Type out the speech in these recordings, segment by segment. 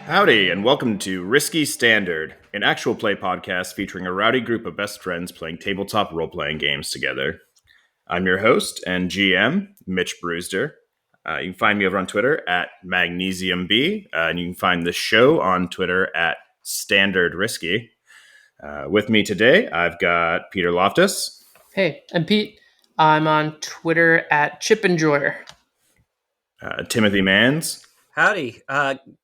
Howdy, and welcome to Risky Standard, an actual play podcast featuring a rowdy group of best friends playing tabletop role-playing games together. I'm your host and GM, Mitch Broesder. You can find me over on Twitter at MagnesiumB, and you can find the show on Twitter at Standard Risky. With me today, I've got Peter Loftus. Hey, I'm Pete. I'm on Twitter at ChipEnjoyer. Timothy Mans. Howdy.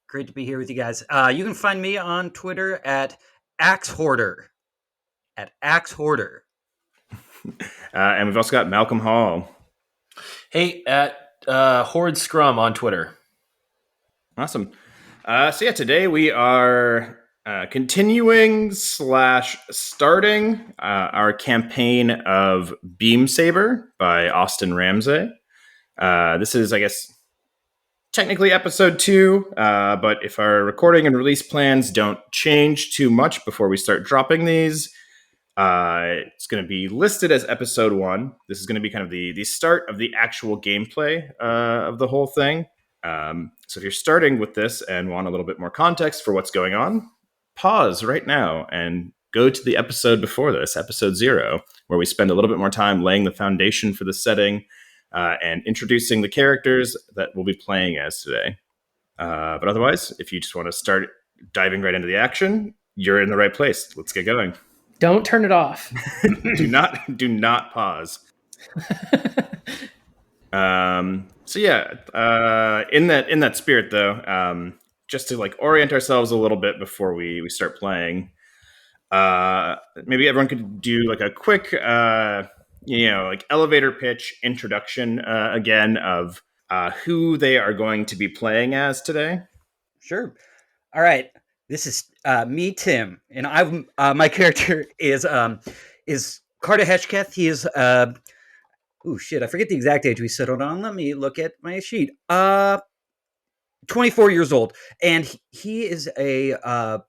Great to be here with you guys. You can find me on Twitter at Axe Hoarder. And we've also got Malcolm Hall. Hey, at Horde Scrum on Twitter. Awesome. Today we are continuing / starting our campaign of Beam Saber by Austin Ramsey. This is, I guess, technically episode 2, but if our recording and release plans don't change too much before we start dropping these, it's going to be listed as episode 1. This is going to be kind of the start of the actual gameplay of the whole thing. So if you're starting with this and want a little bit more context for what's going on, pause right now and go to the episode before this, episode 0, where we spend a little bit more time laying the foundation for the setting and introducing the characters that we'll be playing as today. But otherwise, if you just want to start diving right into the action, you're in the right place. Let's get going. Don't turn it off. do not pause. In that spirit, though, just to orient ourselves a little bit before we start playing, maybe everyone could do a quick elevator pitch introduction again of who they are going to be playing as today. Sure. All right. This is me, Tim, and my character is Carter Hesketh. He is I forget the exact age we settled on. Let me look at my sheet. 24 years old, and he is a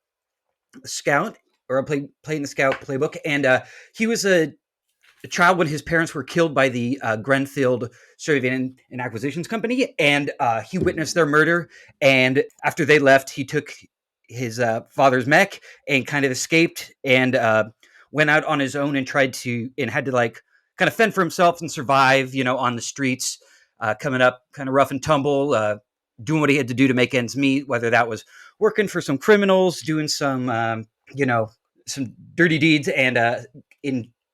scout, or playing the scout playbook, and he was a child when his parents were killed by the Grenfield Surveying and Acquisitions Company, and he witnessed their murder. And after they left, he took his father's mech and kind of escaped and went out on his own and had to kind of fend for himself and survive, on the streets, coming up kind of rough and tumble, doing what he had to do to make ends meet, whether that was working for some criminals, doing some, some dirty deeds, and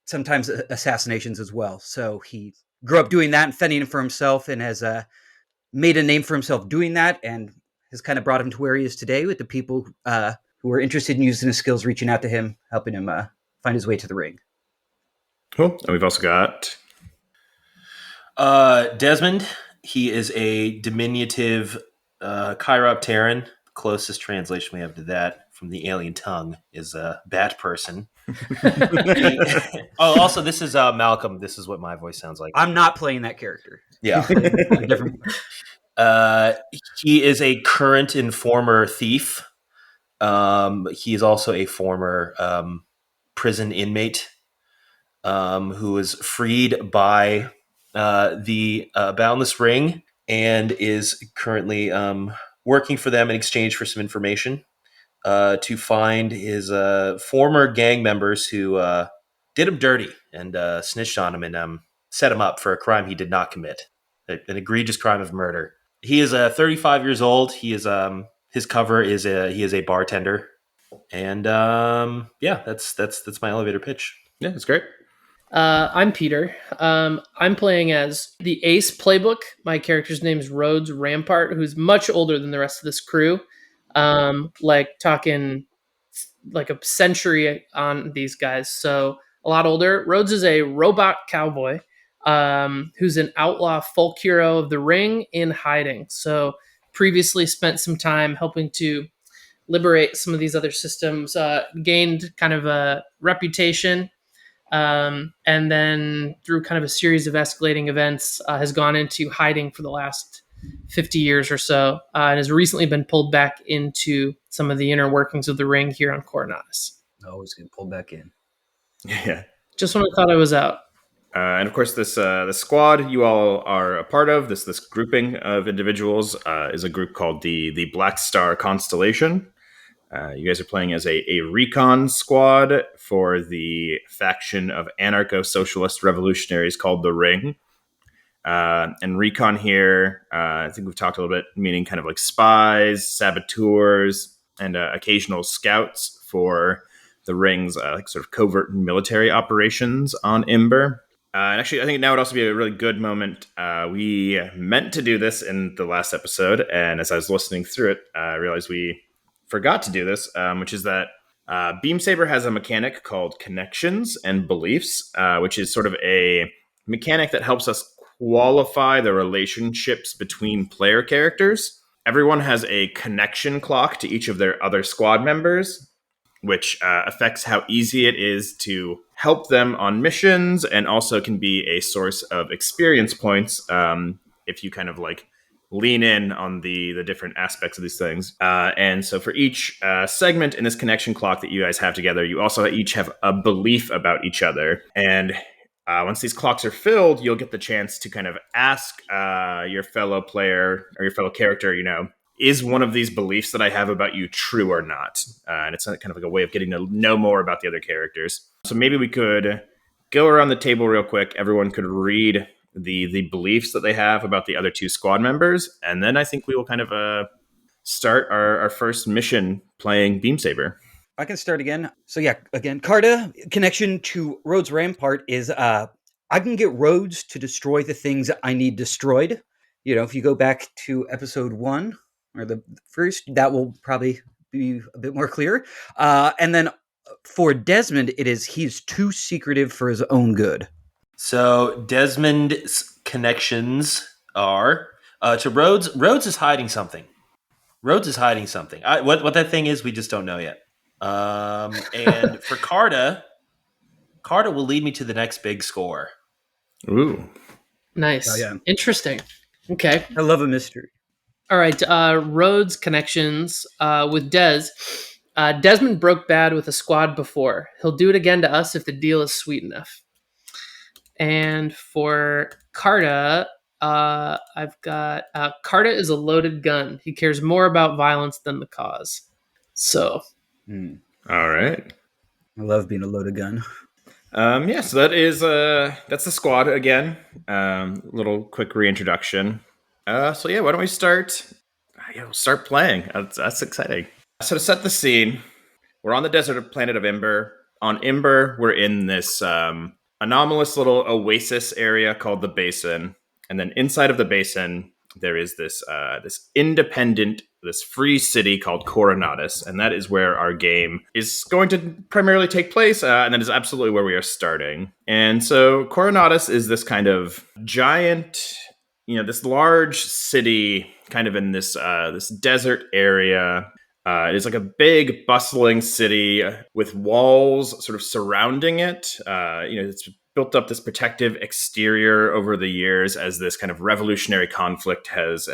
sometimes assassinations as well. So he grew up doing that and fending for himself, and has made a name for himself doing that, and has kind of brought him to where he is today, with the people who are interested in using his skills reaching out to him, helping him find his way to the ring. Cool. And we've also got Desmond. He is a diminutive chiropteran. Closest translation we have to that from the alien tongue is a bat person. Also, this is Malcolm. This is what my voice sounds like. I'm not playing that character. Yeah. Different. He is a current and former thief. He is also a former prison inmate who was freed by the Boundless Ring and is currently working for them in exchange for some information to find his former gang members who did him dirty and snitched on him and set him up for a crime he did not commit, an egregious crime of murder. He is 35 years old. He is his cover is he is a bartender, and that's my elevator pitch. Yeah, that's great. I'm Peter. I'm playing as the Ace Playbook. My character's name is Rhodes Rampart, who's much older than the rest of this crew. Talking like a century on these guys. So a lot older. Rhodes is a robot cowboy who's an outlaw folk hero of the ring in hiding. So previously spent some time helping to liberate some of these other systems, gained kind of a reputation, and then through kind of a series of escalating events has gone into hiding for the last 50 years or so, and has recently been pulled back into some of the inner workings of the ring here on Coronatus. Always getting pulled back in. Yeah. Just when I thought I was out. And of course, this squad you all are a part of, this grouping of individuals, is a group called the Black Star Constellation. You guys are playing as a recon squad for the faction of anarcho-socialist revolutionaries called the Ring. And recon here, I think we've talked a little bit, meaning kind of like spies, saboteurs, and occasional scouts for the Ring's like sort of covert military operations on Ember. And actually, I think now would also be a really good moment. We meant to do this in the last episode, and as I was listening through it, I realized we forgot to do this, which is that Beam Saber has a mechanic called connections and beliefs, which is sort of a mechanic that helps us qualify the relationships between player characters. Everyone has a connection clock to each of their other squad members, which affects how easy it is to help them on missions, and also can be a source of experience points if you kind of like lean in on the different aspects of these things. And so for each segment in this connection clock that you guys have together, you also each have a belief about each other. And once these clocks are filled, you'll get the chance to kind of ask your fellow player or your fellow character, is one of these beliefs that I have about you true or not? And it's kind of like a way of getting to know more about the other characters. So maybe we could go around the table real quick. Everyone could read the beliefs that they have about the other two squad members. And then I think we will kind of start our first mission playing Beam Saber. I can start again. So yeah, again, Carta connection to Rhodes Rampart is I can get Rhodes to destroy the things I need destroyed. If you go back to episode 1 or the first, that will probably be a bit more clear. And then for Desmond, it is he's too secretive for his own good. So Desmond's connections are to Rhodes. Rhodes is hiding something. What that thing is, we just don't know yet. And for Carta will lead me to the next big score. Ooh. Nice. Oh, yeah. Interesting. Okay. I love a mystery. All right. Rhodes connections with Des. Desmond broke bad with a squad before. He'll do it again to us if the deal is sweet enough. And for Carta, I've got Carta is a loaded gun. He cares more about violence than the cause. So. All right. I love being a loaded gun. So that is that's the squad again. Little quick reintroduction. Why don't we start? Start playing. That's exciting. So to set the scene, we're on the desert planet of Ember. On Ember, we're in this anomalous little oasis area called the Basin, and then inside of the Basin, there is this independent, this free city called Coronatus, and that is where our game is going to primarily take place, and that is absolutely where we are starting. And so Coronatus is this kind of giant, this large city kind of in this desert area. It is like a big, bustling city with walls sort of surrounding it. It's built up this protective exterior over the years as this kind of revolutionary conflict has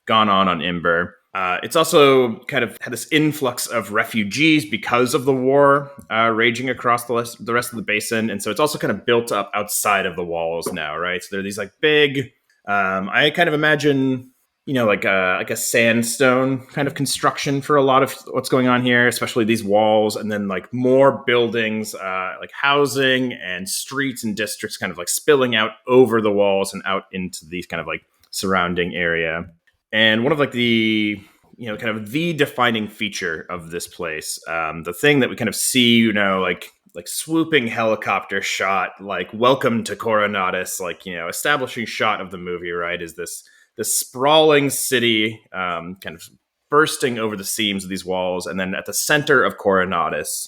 gone on Ember. It's also kind of had this influx of refugees because of the war raging across the rest of the basin. And so it's also kind of built up outside of the walls now, right? So there are these like big, I kind of imagine, like a sandstone kind of construction for a lot of what's going on here, especially these walls, and then like more buildings, like housing and streets and districts kind of like spilling out over the walls and out into these kind of like surrounding area. And one of like the, kind of the defining feature of this place, the thing that we kind of see, like swooping helicopter shot, like welcome to Coronatus, like, establishing shot of the movie, right, is this sprawling city kind of bursting over the seams of these walls. And then at the center of Coronatus,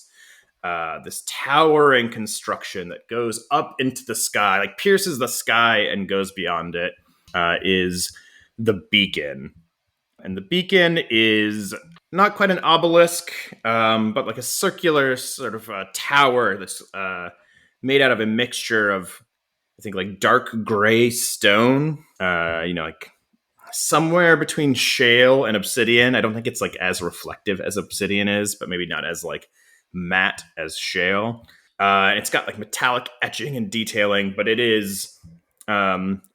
this towering construction that goes up into the sky, like pierces the sky and goes beyond it, is the beacon. And the beacon is not quite an obelisk, but like a circular sort of tower that's made out of a mixture of, I think, like dark gray stone, like somewhere between shale and obsidian. I don't think it's like as reflective as obsidian is, but maybe not as like matte as shale. It's got like metallic etching and detailing, but it is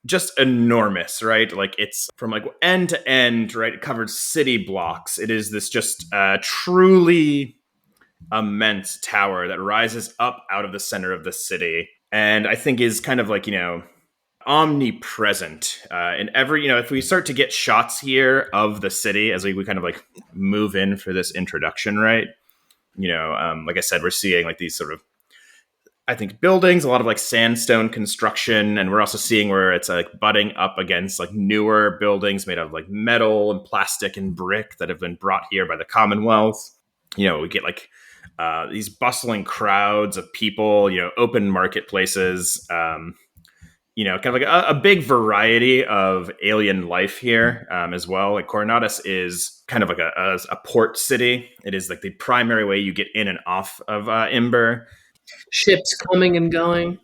just enormous, right? Like it's from like end to end, right? It covers city blocks. It is this just truly immense tower that rises up out of the center of the city, and I think is kind of like, omnipresent in every, if we start to get shots here of the city as we kind of like move in for this introduction, right? Like I said, we're seeing like these sort of, I think, buildings, a lot of like sandstone construction, and we're also seeing where it's like butting up against like newer buildings made out of like metal and plastic and brick that have been brought here by the Commonwealth. We get like these bustling crowds of people, open marketplaces, kind of like a big variety of alien life here as well. Like Coronatus is kind of like a port city. It is like the primary way you get in and off of Imber. Ships coming and going,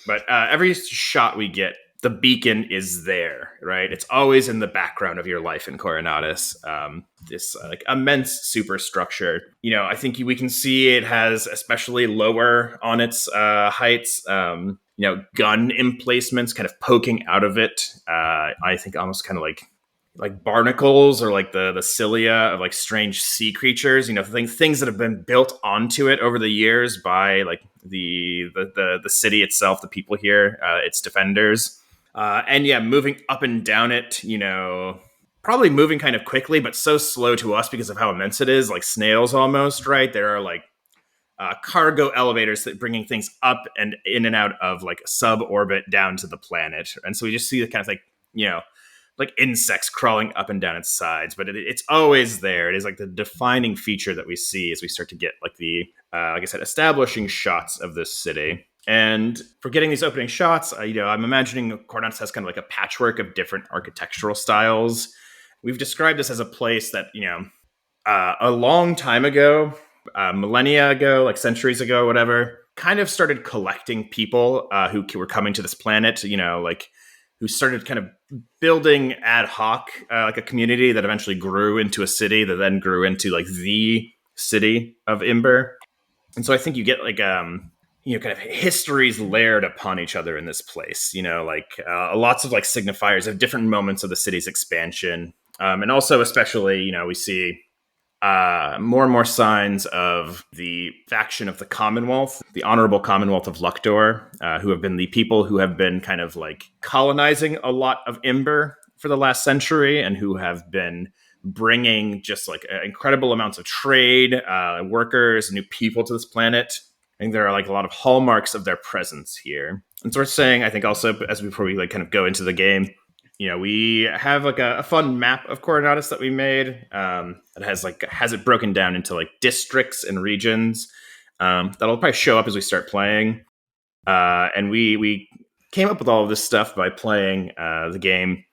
But every shot we get, the beacon is there, right? It's always in the background of your life in Coronatus. This like immense superstructure. I think we can see it has, especially lower on its heights, gun emplacements kind of poking out of it. I think almost kind of like barnacles, or like the cilia of like strange sea creatures, things that have been built onto it over the years by like the city itself, the people here, its defenders. And yeah, moving up and down it, probably moving kind of quickly, but so slow to us because of how immense it is, like snails almost, right? There are like cargo elevators that bringing things up and in and out of like suborbit down to the planet. And so we just see the kind of like, like insects crawling up and down its sides, but it's always there. It is like the defining feature that we see as we start to get like the, like I said, establishing shots of this city. And for getting these opening shots, I'm imagining Coronatus has kind of like a patchwork of different architectural styles. We've described this as a place that, a long time ago, millennia ago, like centuries ago, whatever, kind of started collecting people who were coming to this planet, like who started kind of building ad hoc, like a community that eventually grew into a city that then grew into like the city of Imber. And so I think you get like, kind of histories layered upon each other in this place, like lots of like signifiers of different moments of the city's expansion. And also, especially, we see more and more signs of the faction of the Commonwealth, the Honorable Commonwealth of Luctor, who have been the people who have been kind of like colonizing a lot of Imber for the last century, and who have been bringing just like incredible amounts of trade, workers, new people to this planet. I think there are like a lot of hallmarks of their presence here. And so we're saying, I think also, before we like kind of go into the game, we have like a fun map of Coronatus that we made that has it broken down into like districts and regions that'll probably show up as we start playing. And we came up with all of this stuff by playing the game.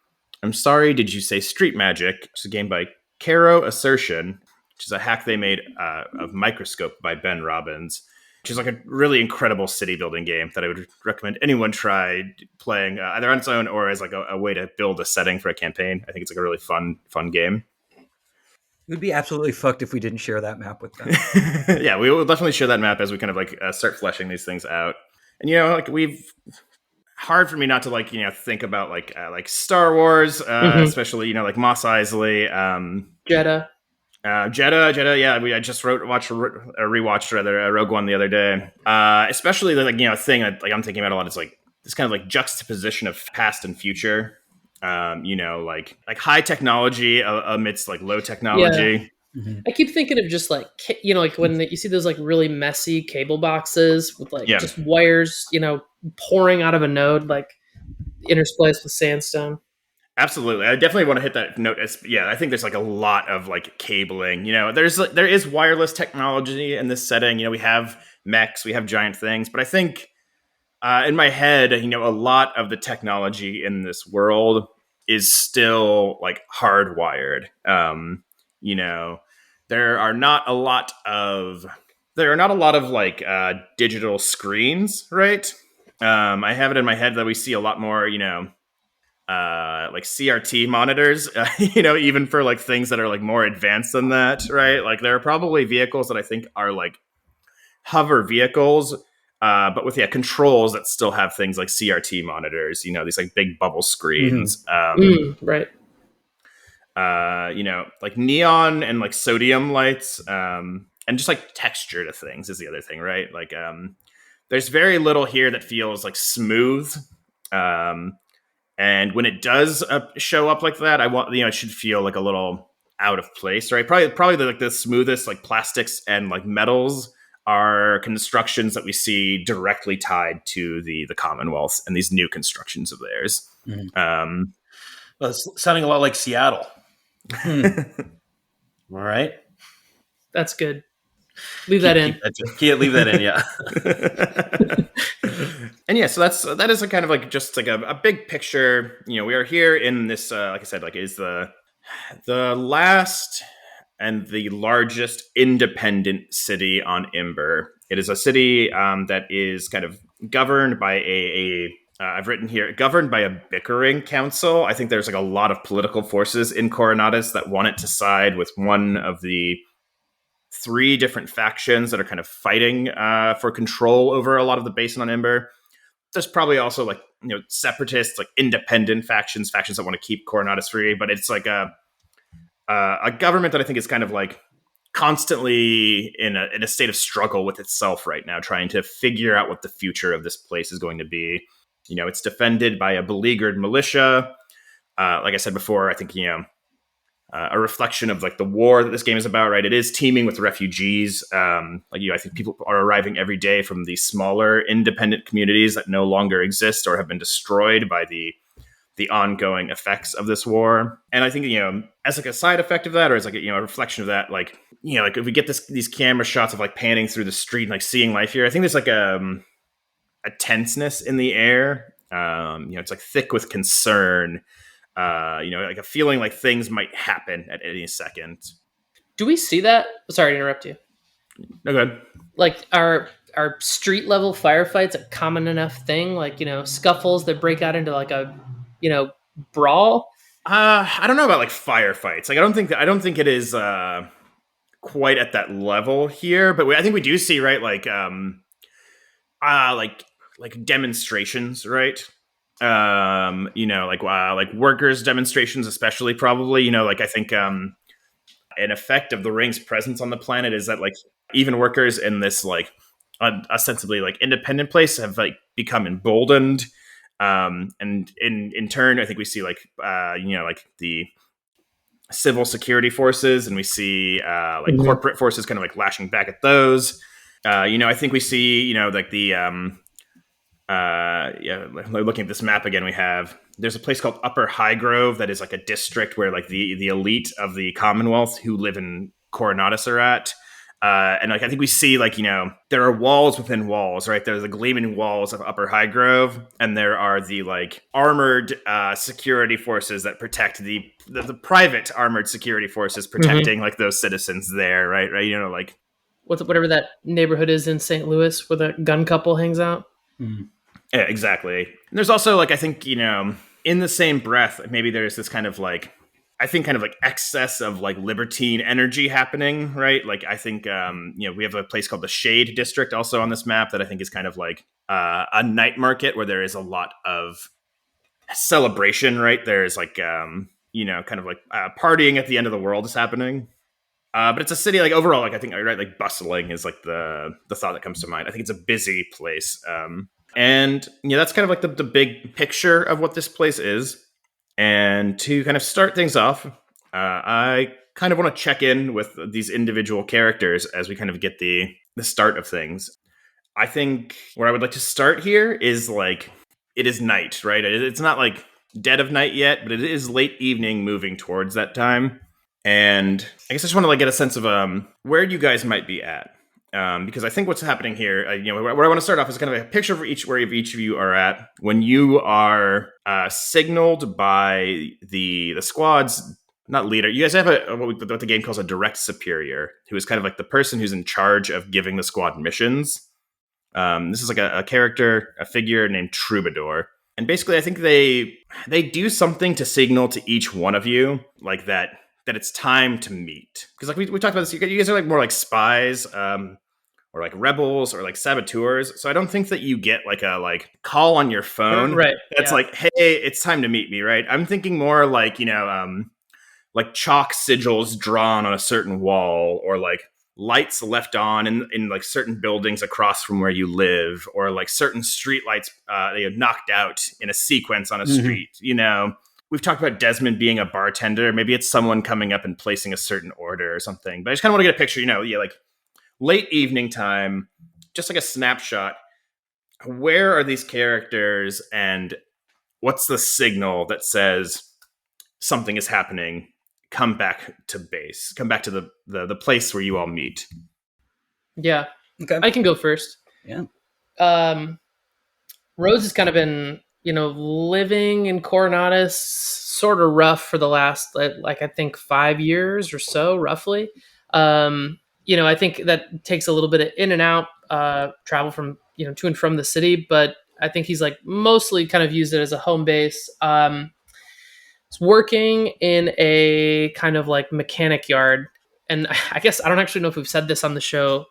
I'm sorry, did you say Street Magic? It's a game by Caro Assertion, which is a hack they made of Microscope by Ben Robbins, which is like a really incredible city building game that I would recommend anyone try playing either on its own or as like a way to build a setting for a campaign. I think it's like a really fun game. It would be absolutely fucked if we didn't share that map with them. Yeah, we will definitely share that map as we kind of like start fleshing these things out. And like hard for me not to like think about like Star Wars, especially like Mos Eisley, Jeddah. Jeddah, yeah. I just rewatched Rogue One the other day. Especially like thing that like I'm thinking about a lot is like this kind of like juxtaposition of past and future. Like high technology amidst like low technology. Yeah. Mm-hmm. I keep thinking of just like like when you see those like really messy cable boxes with like just wires pouring out of a node, like interspliced with sandstone. Absolutely. I definitely want to hit that note. I think there's like a lot of like cabling, there is wireless technology in this setting. We have mechs, we have giant things, but I think in my head, a lot of the technology in this world is still like hardwired. There are not a lot of like digital screens, right? I have it in my head that we see a lot more, like CRT monitors, even for like things that are like more advanced than that, right? Like there are probably vehicles that I think are like hover vehicles, but with controls that still have things like CRT monitors. These like big bubble screens. Right. Like neon and like sodium lights, and just like texture to things is the other thing, right? Like, there's very little here that feels like smooth. And when it does show up like that, it should feel like a little out of place, right? Probably the smoothest like plastics and like metals are constructions that we see directly tied to the Commonwealth and these new constructions of theirs. Well, it's sounding a lot like Seattle. All right. That's good. Leave that in. Can't leave that in, yeah. And yeah, so that is a kind of like just like a big picture. We are here in this, like I said, like is the last and the largest independent city on Imber. It is a city that is kind of governed by I've written here, governed by a bickering council. I think there's like a lot of political forces in Coronatus that want it to side with one of the 3 different factions that are kind of fighting for control over a lot of the basin on Ember. There's probably also like separatists, like independent factions that want to keep Coronatus free, but it's like a government that I think is kind of like constantly in a state of struggle with itself right now, trying to figure out what the future of this place is going to be. It's defended by a beleaguered militia. Like I said before, I think a reflection of like the war that this game is about, right? It is teeming with refugees. I think people are arriving every day from these smaller independent communities that no longer exist or have been destroyed by the ongoing effects of this war. And I think, as like a side effect of that, or as like a reflection of that, like, like if we get these camera shots of like panning through the street and like seeing life here, I think there's like a tenseness in the air. It's like thick with concern. Like a feeling like things might happen at any second. Do we see that? Sorry to interrupt you. No, go ahead. Like, are street level firefights a common enough thing? Like, scuffles that break out into like a, brawl? I don't know about like firefights. Like, I don't think it is quite at that level here. But I think we do see, right, like like demonstrations, right? Like workers' demonstrations, especially probably. Like I think an effect of the ring's presence on the planet is that like even workers in this like ostensibly like independent place have like become emboldened. And in turn, I think we see like like the civil security forces, and we see like corporate forces kind of like lashing back at those. I think we see like the looking at this map again, there's a place called Upper Highgrove that is like a district where like the elite of the Commonwealth who live in Coronatus are at. And like I think we see like there are walls within walls, right? There's the gleaming walls of Upper Highgrove, and there are the like armored security forces that protect the private armored security forces protecting like those citizens there, right? Like whatever that neighborhood is in St. Louis where the gun couple hangs out. Yeah, exactly. And there's also like I think in the same breath, maybe there's this kind of like I think kind of like excess of like libertine energy happening, right? Like I think, we have a place called the Shade District also on this map that I think is kind of like a night market where there is a lot of celebration, right? There's like, kind of like partying at the end of the world is happening. But it's a city like overall, like I think, right, like bustling is like the thought that comes to mind. I think it's a busy place. And that's kind of like the big picture of what this place is. And to kind of start things off, I kind of want to check in with these individual characters as we kind of get the start of things. I think where I would like to start here is like, it is night, right? It's not like dead of night yet, but it is late evening moving towards that time. And I guess I just want to like get a sense of where you guys might be at. Because I think what's happening here, where I want to start off is kind of a picture for where each of you are at when you are signaled by the squad's not leader. You guys have what the game calls a direct superior, who is kind of like the person who's in charge of giving the squad missions. This is like a character, a figure named Troubadour, and basically I think they do something to signal to each one of you like that it's time to meet. Because like we talked about this, you guys are like more like spies. or like rebels or like saboteurs. So I don't think that you get like a like call on your phone Right. that's Yeah. like, hey, it's time to meet me, right? I'm thinking more like, like chalk sigils drawn on a certain wall, or like lights left on in like certain buildings across from where you live, or like certain street lights knocked out in a sequence on a Mhm. street. We've talked about Desmond being a bartender. Maybe it's someone coming up and placing a certain order or something. But I just kind of want to get a picture, like late evening time, just like a snapshot. Where are these characters, and what's the signal that says something is happening? Come back to base. Come back to the place where you all meet. Yeah. Okay. I can go first. Yeah. Rhodes has kind of been, living in Coronatus sort of rough for the last, like I think 5 years or so, roughly. I think that takes a little bit of in and out travel from, to and from the city, but I think he's like mostly kind of used it as a home base. It's working in a kind of like mechanic yard. And I guess I don't actually know if we've said this on the show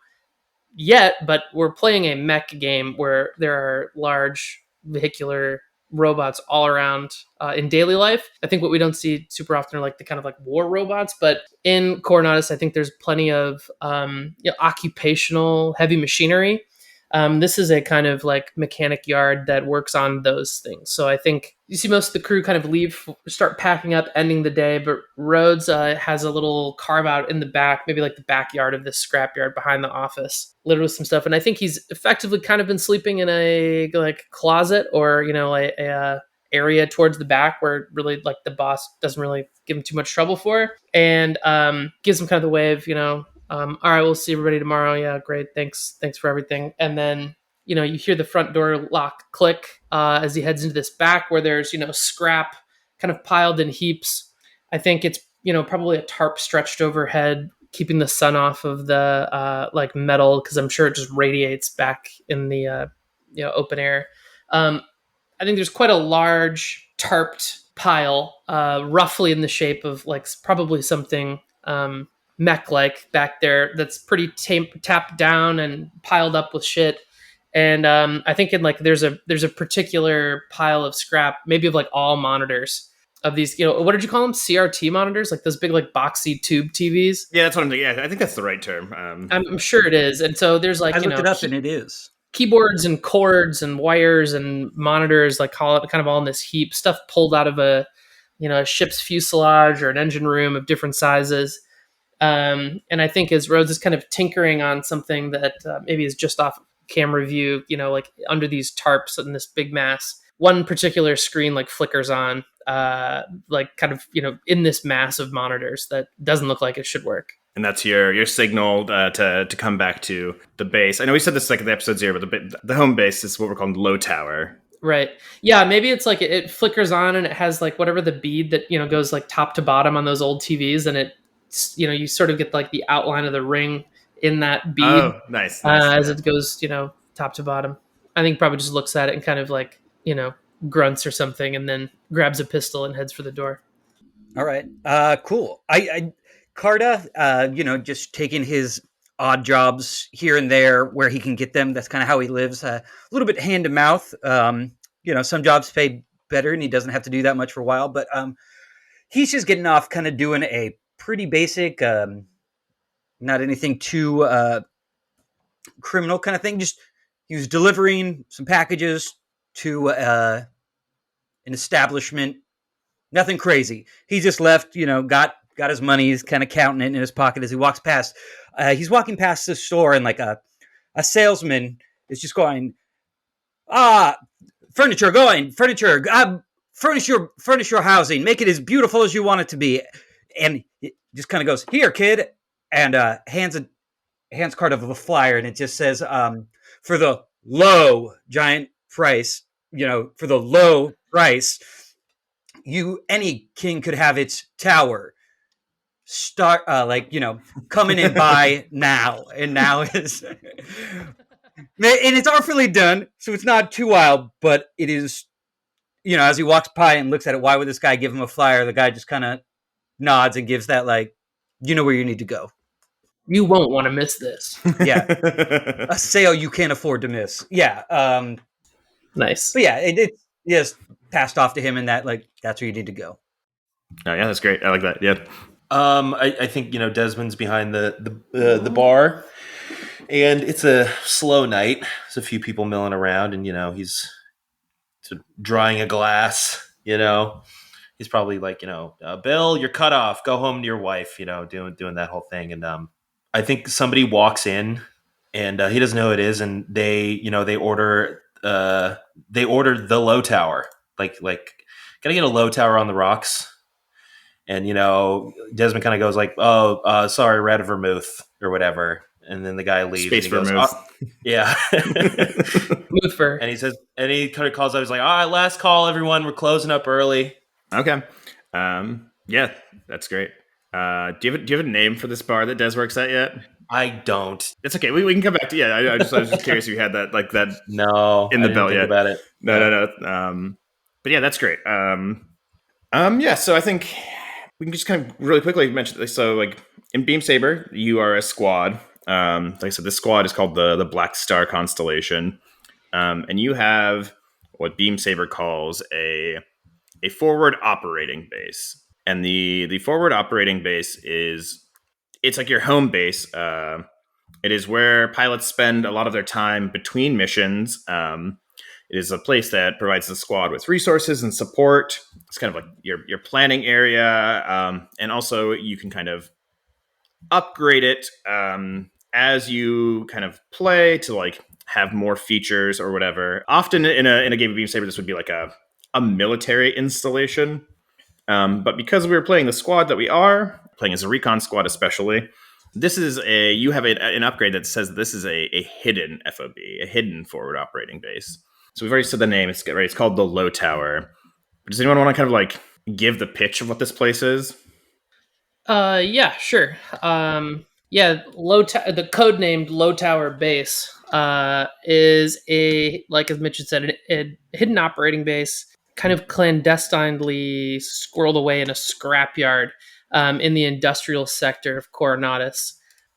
yet, but we're playing a mech game where there are large vehicular robots all around in daily life. I think what we don't see super often are like the kind of like war robots, but in Coronatus, I think there's plenty of occupational heavy machinery. This is a kind of like mechanic yard that works on those things. So I think you see most of the crew kind of leave, start packing up, ending the day. But Rhodes has a little carve out in the back, maybe like the backyard of this scrapyard behind the office, littered with some stuff. And I think he's effectively kind of been sleeping in a like closet or a area towards the back where really like the boss doesn't really give him too much trouble for, and gives him kind of the wave, all right, we'll see everybody tomorrow. Yeah, great. Thanks for everything. And then, you hear the front door lock click as he heads into this back where there's, scrap kind of piled in heaps. I think it's, probably a tarp stretched overhead, keeping the sun off of the like metal, because I'm sure it just radiates back in the, open air. I think there's quite a large tarped pile, roughly in the shape of like probably something mech like back there that's pretty tapped down and piled up with shit. And I think in like there's a particular pile of scrap, maybe of like all monitors of these. What did you call them? CRT monitors, like those big like boxy tube TVs. Yeah, that's what I'm thinking. Yeah, I think that's the right term. I'm sure it is. And so there's like I looked it up and it is. keyboards and cords and wires and monitors, like kind of all in this heap, stuff pulled out of a ship's fuselage or an engine room of different sizes. And I think as Rhodes is kind of tinkering on something that maybe is just off camera view, like under these tarps in this big mass, one particular screen like flickers on, like kind of, in this mass of monitors that doesn't look like it should work. And that's your signal to come back to the base. I know we said this like in the episode 0, but the home base is what we're calling low tower. Right. Yeah, maybe it's like it flickers on and it has like whatever the bead that, goes like top to bottom on those old TVs, and it, you sort of get like the outline of the ring in that bead. Oh, nice. As it goes, top to bottom. I think probably just looks at it and kind of like, grunts or something, and then grabs a pistol and heads for the door. All right. Cool. Carta, just taking his odd jobs here and there where he can get them. That's kind of how he lives. A little bit hand to mouth. Some jobs pay better and he doesn't have to do that much for a while, but he's just getting off kind of doing a pretty basic, not anything too criminal kind of thing. Just he was delivering some packages to an establishment. Nothing crazy. He just left, got his money. He's kind of counting it in his pocket as he walks past. He's walking past the store, and like a salesman is just going, furniture, furnish your housing, make it as beautiful as you want it to be. And he just kind of goes, here, kid, and hands Carta of a flyer, and it just says, for the low giant price, for the low price, any king could have its tower. Start come in and buy now, and now is and it's artfully done, so it's not too wild, but it is, as he walks by and looks at it, why would this guy give him a flyer? The guy just kind of nods and gives that, like, where you need to go. You won't want to miss this. Yeah. A sale you can't afford to miss. Yeah. Nice. But yeah, it just passed off to him, and that's where you need to go. Oh yeah, that's great. I like that. Yeah. I think Desmond's behind the bar, and it's a slow night. There's a few people milling around, and he's sort of drying a glass. He's probably like, Bill, you're cut off. Go home to your wife. Doing that whole thing, and I think somebody walks in, and he doesn't know who it is, and they order the low tower, like can I get a low tower on the rocks? And Desmond kind of goes like, "Oh, sorry, red vermouth or whatever." And then the guy leaves. Space and he goes, vermouth. yeah. Moother. And he says, and he kind of calls out. He's like, "All right, last call, everyone. We're closing up early." Okay. Yeah, that's great. Do you have a name for this bar that Des works at yet? I don't. It's okay. We can come back to I was just curious if you had that that No, in the I didn't belt think yet. about it. No. But yeah, that's great. Yeah. So I think we can just kind of really quickly mention this. So like in Beam Saber, you are a squad. Like I said, this squad is called the Black Star Constellation, and you have what Beam Saber calls a forward operating base. And the forward operating base it's like your home base. It is where pilots spend a lot of their time between missions. It is a place that provides the squad with resources and support. It's kind of like your planning area, and also you can kind of upgrade it as you kind of play to like have more features or whatever. Often in a game of Beam Saber, this would be like a military installation. But because we were playing the squad that we are playing as a recon squad, especially, you have an upgrade that says this is a hidden FOB, a hidden forward operating base. So we've already said the name. It's called the Low Tower. But does anyone want to kind of like give the pitch of what this place is? Yeah, sure. Yeah, the code named Low Tower Base is like as Mitch had said, a hidden operating base, kind of clandestinely squirreled away in a scrapyard in the industrial sector of Coronatus,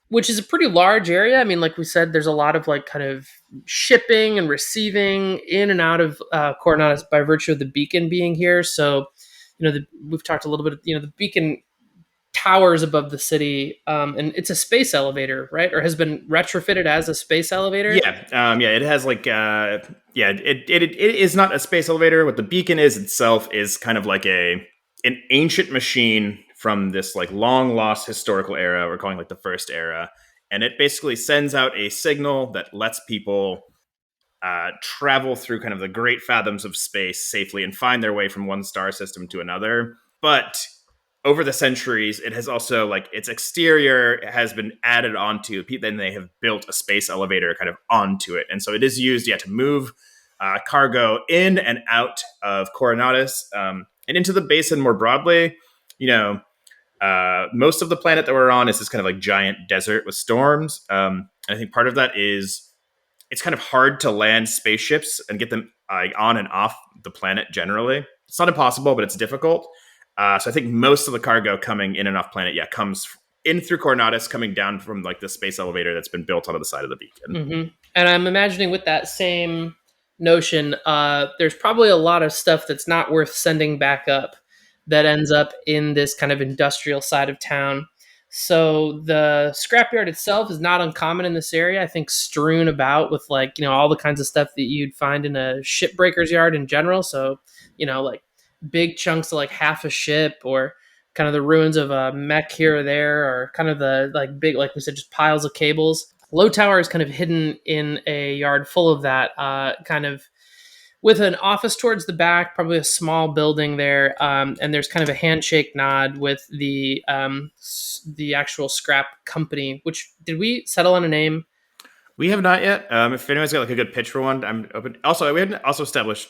which is a pretty large area. I mean, like we said, there's a lot of like kind of shipping and receiving in and out of Coronatus by virtue of the beacon being here. So, we've talked a little bit. The beacon towers above the city, and it's a space elevator, right? Or has been retrofitted as a space elevator. Yeah, it has like it is not a space elevator. What the beacon is itself is kind of like an ancient machine from this like long lost historical era. We're calling like the first era, and it basically sends out a signal that lets people travel through kind of the great fathoms of space safely and find their way from one star system to another. But over the centuries, it has also like its exterior has been added onto. Then they have built a space elevator kind of onto it, and so it is used to move cargo in and out of Coronatus and into the basin more broadly. Most of the planet that we're on is this kind of like giant desert with storms. I think part of that is it's kind of hard to land spaceships and get them on and off the planet generally. It's not impossible, but it's difficult. So I think most of the cargo coming in and off planet, comes in through Coronatus, coming down from like the space elevator that's been built onto the side of the beacon. Mm-hmm. And I'm imagining with that same notion, there's probably a lot of stuff that's not worth sending back up that ends up in this kind of industrial side of town. So the scrapyard itself is not uncommon in this area. I think strewn about with like, all the kinds of stuff that you'd find in a shipbreaker's yard in general. So, like big chunks of like half a ship or kind of the ruins of a mech here or there, or kind of the like big, like we said, just piles of cables. Low Tower is kind of hidden in a yard full of that, kind of with an office towards the back, probably a small building there, and there's kind of a handshake nod with the actual scrap company. Which, did we settle on a name? We have not yet. If anyone's got like a good pitch for one, I'm open. Also, we hadn't also established.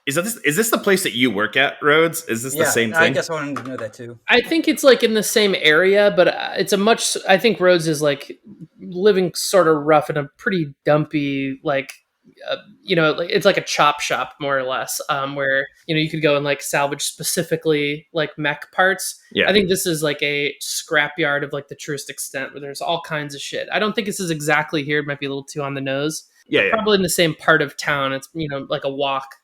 Is this the place that you work at, Rhodes? Is this the same thing? I guess I wanted to know that too. I think it's like in the same area, but it's I think Rhodes is like living sort of rough in a pretty dumpy, like it's like a chop shop more or less, where you could go and like salvage specifically like mech parts. Yeah. I think this is like a scrapyard of like the truest extent, where there's all kinds of shit. I don't think this is exactly here. It might be a little too on the nose. Yeah, But yeah. probably in the same part of town. It's like a walk.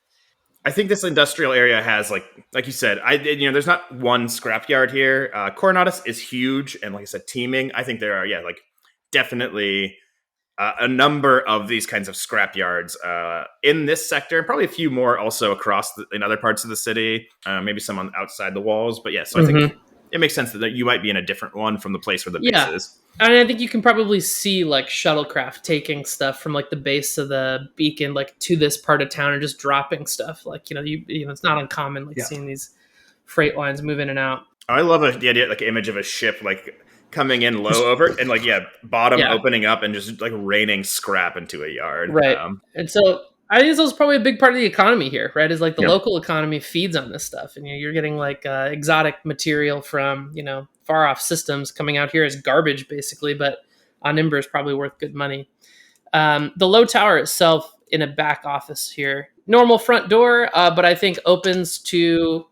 I think this industrial area has like you said, there's not one scrapyard here. Coronatus is huge and like I said, teeming. I think there are like definitely a number of these kinds of scrapyards in this sector, and probably a few more also in other parts of the city. Maybe some on outside the walls, but yeah. So I think it makes sense that you might be in a different one from the place where the base is. And I think you can probably see like shuttlecraft taking stuff from like the base of the beacon like to this part of town and just dropping stuff. Like it's not uncommon seeing these freight lines move in and out. I love the idea, like image of a ship like coming in low over and like bottom opening up and just like raining scrap into a yard. Right. And so I think this is probably a big part of the economy here, right? Is like the local economy feeds on this stuff, and you're getting like exotic material from far off systems coming out here as garbage, basically. But on Ember is probably worth good money. The low tower itself in a back office here, normal front door, but I think opens to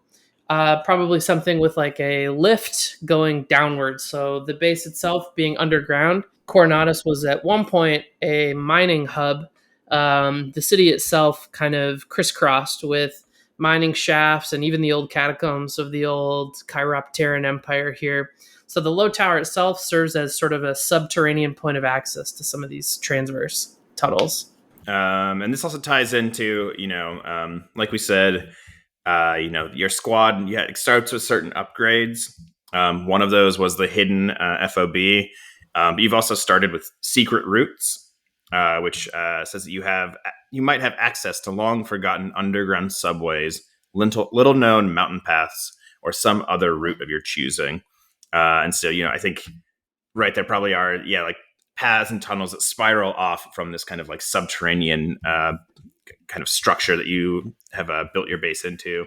probably something with like a lift going downwards. So the base itself being underground, Coronatus was at one point a mining hub. The city itself kind of crisscrossed with mining shafts and even the old catacombs of the old Chiropteran Empire here. So the low tower itself serves as sort of a subterranean point of access to some of these transverse tunnels. And this also ties into, like we said, your squad it starts with certain upgrades. One of those was the hidden FOB. But you've also started with secret routes, which says that you might have access to long forgotten underground subways, little known mountain paths, or some other route of your choosing. And so, I think there probably are, like paths and tunnels that spiral off from this kind of like subterranean kind of structure that you have built your base into.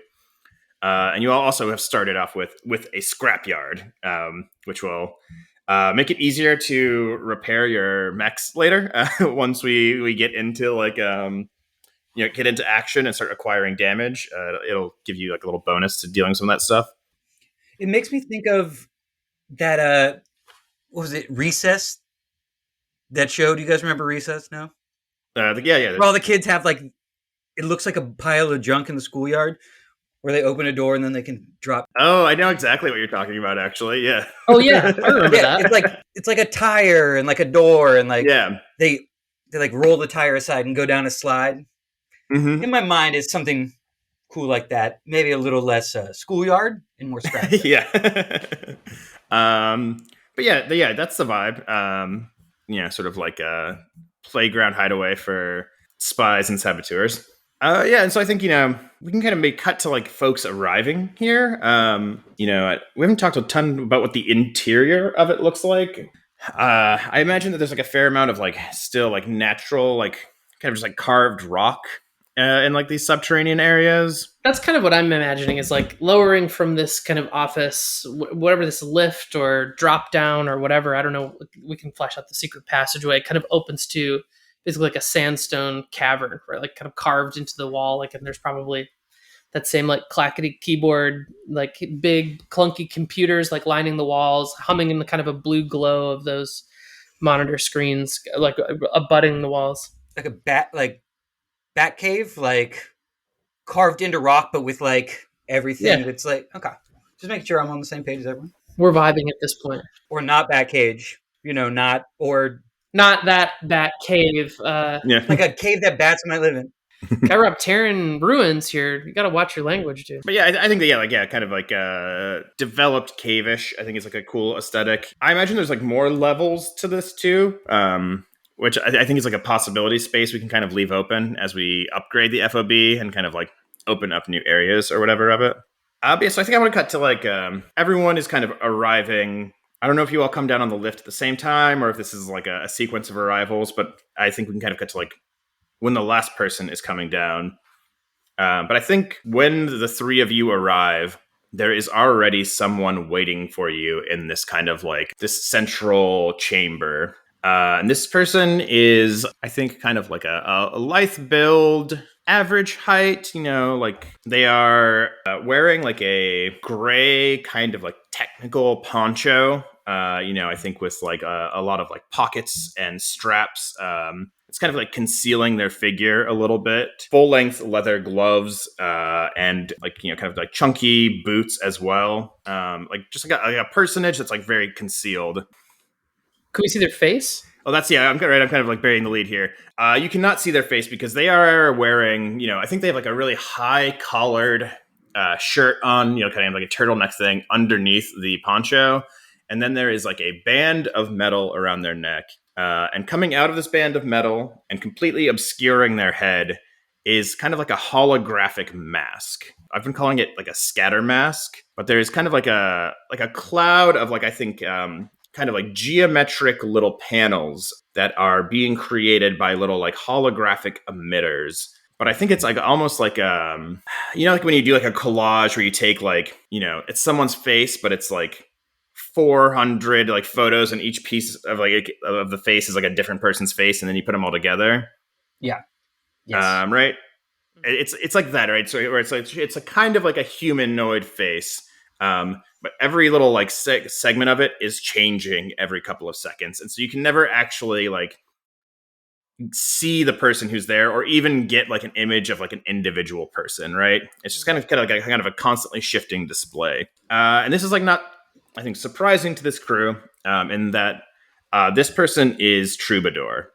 And you all also have started off with a scrapyard, which will make it easier to repair your mechs later once we get into get into action and start acquiring damage. It'll give you like a little bonus to dealing with some of that stuff. It makes me think of that what was it, Recess? That show? Do you guys remember Recess? No? Yeah. Where all the kids have like, it looks like a pile of junk in the schoolyard where they open a door and then they can drop. Oh, I know exactly what you're talking about, actually. Yeah. Oh yeah, I remember that. It's like a tire and like a door and like they like roll the tire aside and go down a slide. Mm-hmm. In my mind, it's something cool like that. Maybe a little less schoolyard and more scrap. Yeah. But yeah, that's the vibe. Sort of like a playground hideaway for spies and saboteurs. And so I think, we can kind of cut to like folks arriving here. We haven't talked a ton about what the interior of it looks like. I imagine that there's like a fair amount of like still like natural, like kind of just like carved rock in like these subterranean areas. That's kind of what I'm imagining is like lowering from this kind of office, whatever this lift or drop down or whatever. I don't know. We can flesh out the secret passageway. It kind of opens to basically like a sandstone cavern, right? Like kind of carved into the wall. Like, and there's probably that same like clackety keyboard, like big clunky computers, like lining the walls, humming in the kind of a blue glow of those monitor screens, like abutting the walls. Like a bat cave, like carved into rock, but with like everything. It's like, okay, just making sure I'm on the same page as everyone. We're vibing at this point. Or not bat cage, not that bat cave. Like a cave that bats might live in. Chiropteran ruins here. You got to watch your language, dude. But yeah, I think that kind of like developed cave-ish. I think it's like a cool aesthetic. I imagine there's like more levels to this too, which I think is like a possibility space we can kind of leave open as we upgrade the FOB and kind of like open up new areas or whatever of it. So I think I want to cut to like everyone is kind of arriving. I don't know if you all come down on the lift at the same time or if this is like a sequence of arrivals, but I think we can kind of cut to like when the last person is coming down. But I think when the three of you arrive, there is already someone waiting for you in this kind of like this central chamber. And this person is, I think, kind of like a lithe build, average height. Like they are wearing like a gray kind of like technical poncho. I think with like a lot of like pockets and straps. It's kind of like concealing their figure a little bit. Full length leather gloves and like kind of like chunky boots as well. Like just like a personage that's like very concealed. Can we see their face? Oh, I'm kind of like burying the lead here. You cannot see their face because they are wearing, I think they have like a really high collared shirt on, kind of like a turtleneck thing underneath the poncho. And then there is like a band of metal around their neck. And coming out of this band of metal and completely obscuring their head is kind of like a holographic mask. I've been calling it like a scatter mask, but there's kind of like a cloud of like, I think, kind of like geometric little panels that are being created by little like holographic emitters. But I think it's like almost like like when you do like a collage where you take like, it's someone's face, but it's like 400 like photos, and each piece of like of the face is like a different person's face, and then you put them all together. Yeah. Yes. Right. It's like that, right? So where it's a kind of like a humanoid face. But every little like segment of it is changing every couple of seconds, and so you can never actually like see the person who's there, or even get like an image of like an individual person. Right? It's just kind of a constantly shifting display. And this is like not, I think, surprising to this crew, in that this person is Troubadour.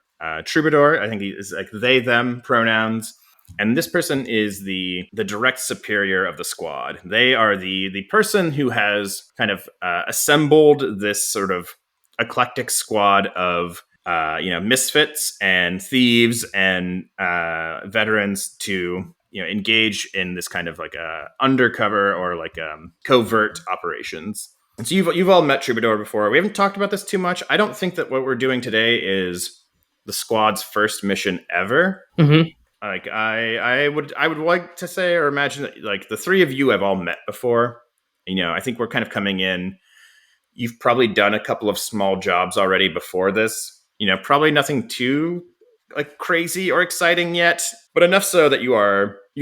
Troubadour, I think he is like they them pronouns. And this person is the direct superior of the squad. They are the person who has kind of assembled this sort of eclectic squad of misfits and thieves and veterans to engage in this kind of like undercover or like covert operations. And so you've all met Troubadour before. We haven't talked about this too much. I don't think that what we're doing today is the squad's first mission ever. Mm-hmm. Like I would like to say or imagine that like the three of you have all met before. I think we're kind of coming in. You've probably done a couple of small jobs already before this. Probably nothing too like crazy or exciting yet, but enough so that you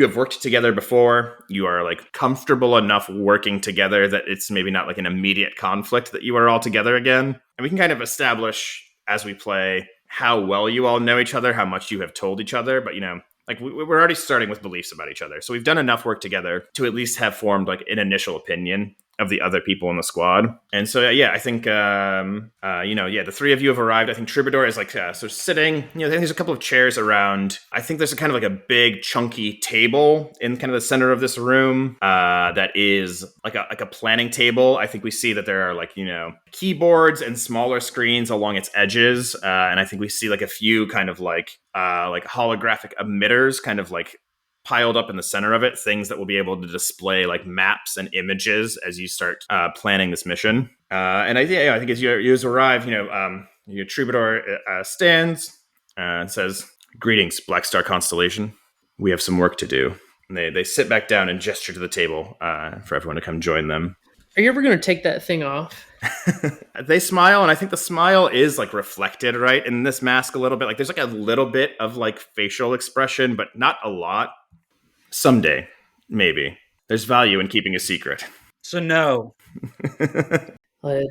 have worked together before. You are like comfortable enough working together that it's maybe not like an immediate conflict that you are all together again. And we can kind of establish as we play how well you all know each other, how much you have told each other. But like we're already starting with beliefs about each other, so we've done enough work together to at least have formed like an initial opinion of the other people in the squad. And so I think the three of you have arrived. I think Troubadour is like sort of sitting. There's a couple of chairs around. I think there's a kind of like a big chunky table in kind of the center of this room that is like a planning table. I think we see that there are like keyboards and smaller screens along its edges, and I think we see like a few kind of like holographic emitters kind of like piled up in the center of it, things that will be able to display like maps and images as you start planning this mission. And I think as you arrive, your Troubadour stands and says, "Greetings, Black Star Constellation. We have some work to do." And they sit back down and gesture to the table for everyone to come join them. Are you ever going to take that thing off? They smile, and I think the smile is like reflected right in this mask a little bit. Like there's like a little bit of like facial expression, but not a lot. Someday, maybe. There's value in keeping a secret. So no.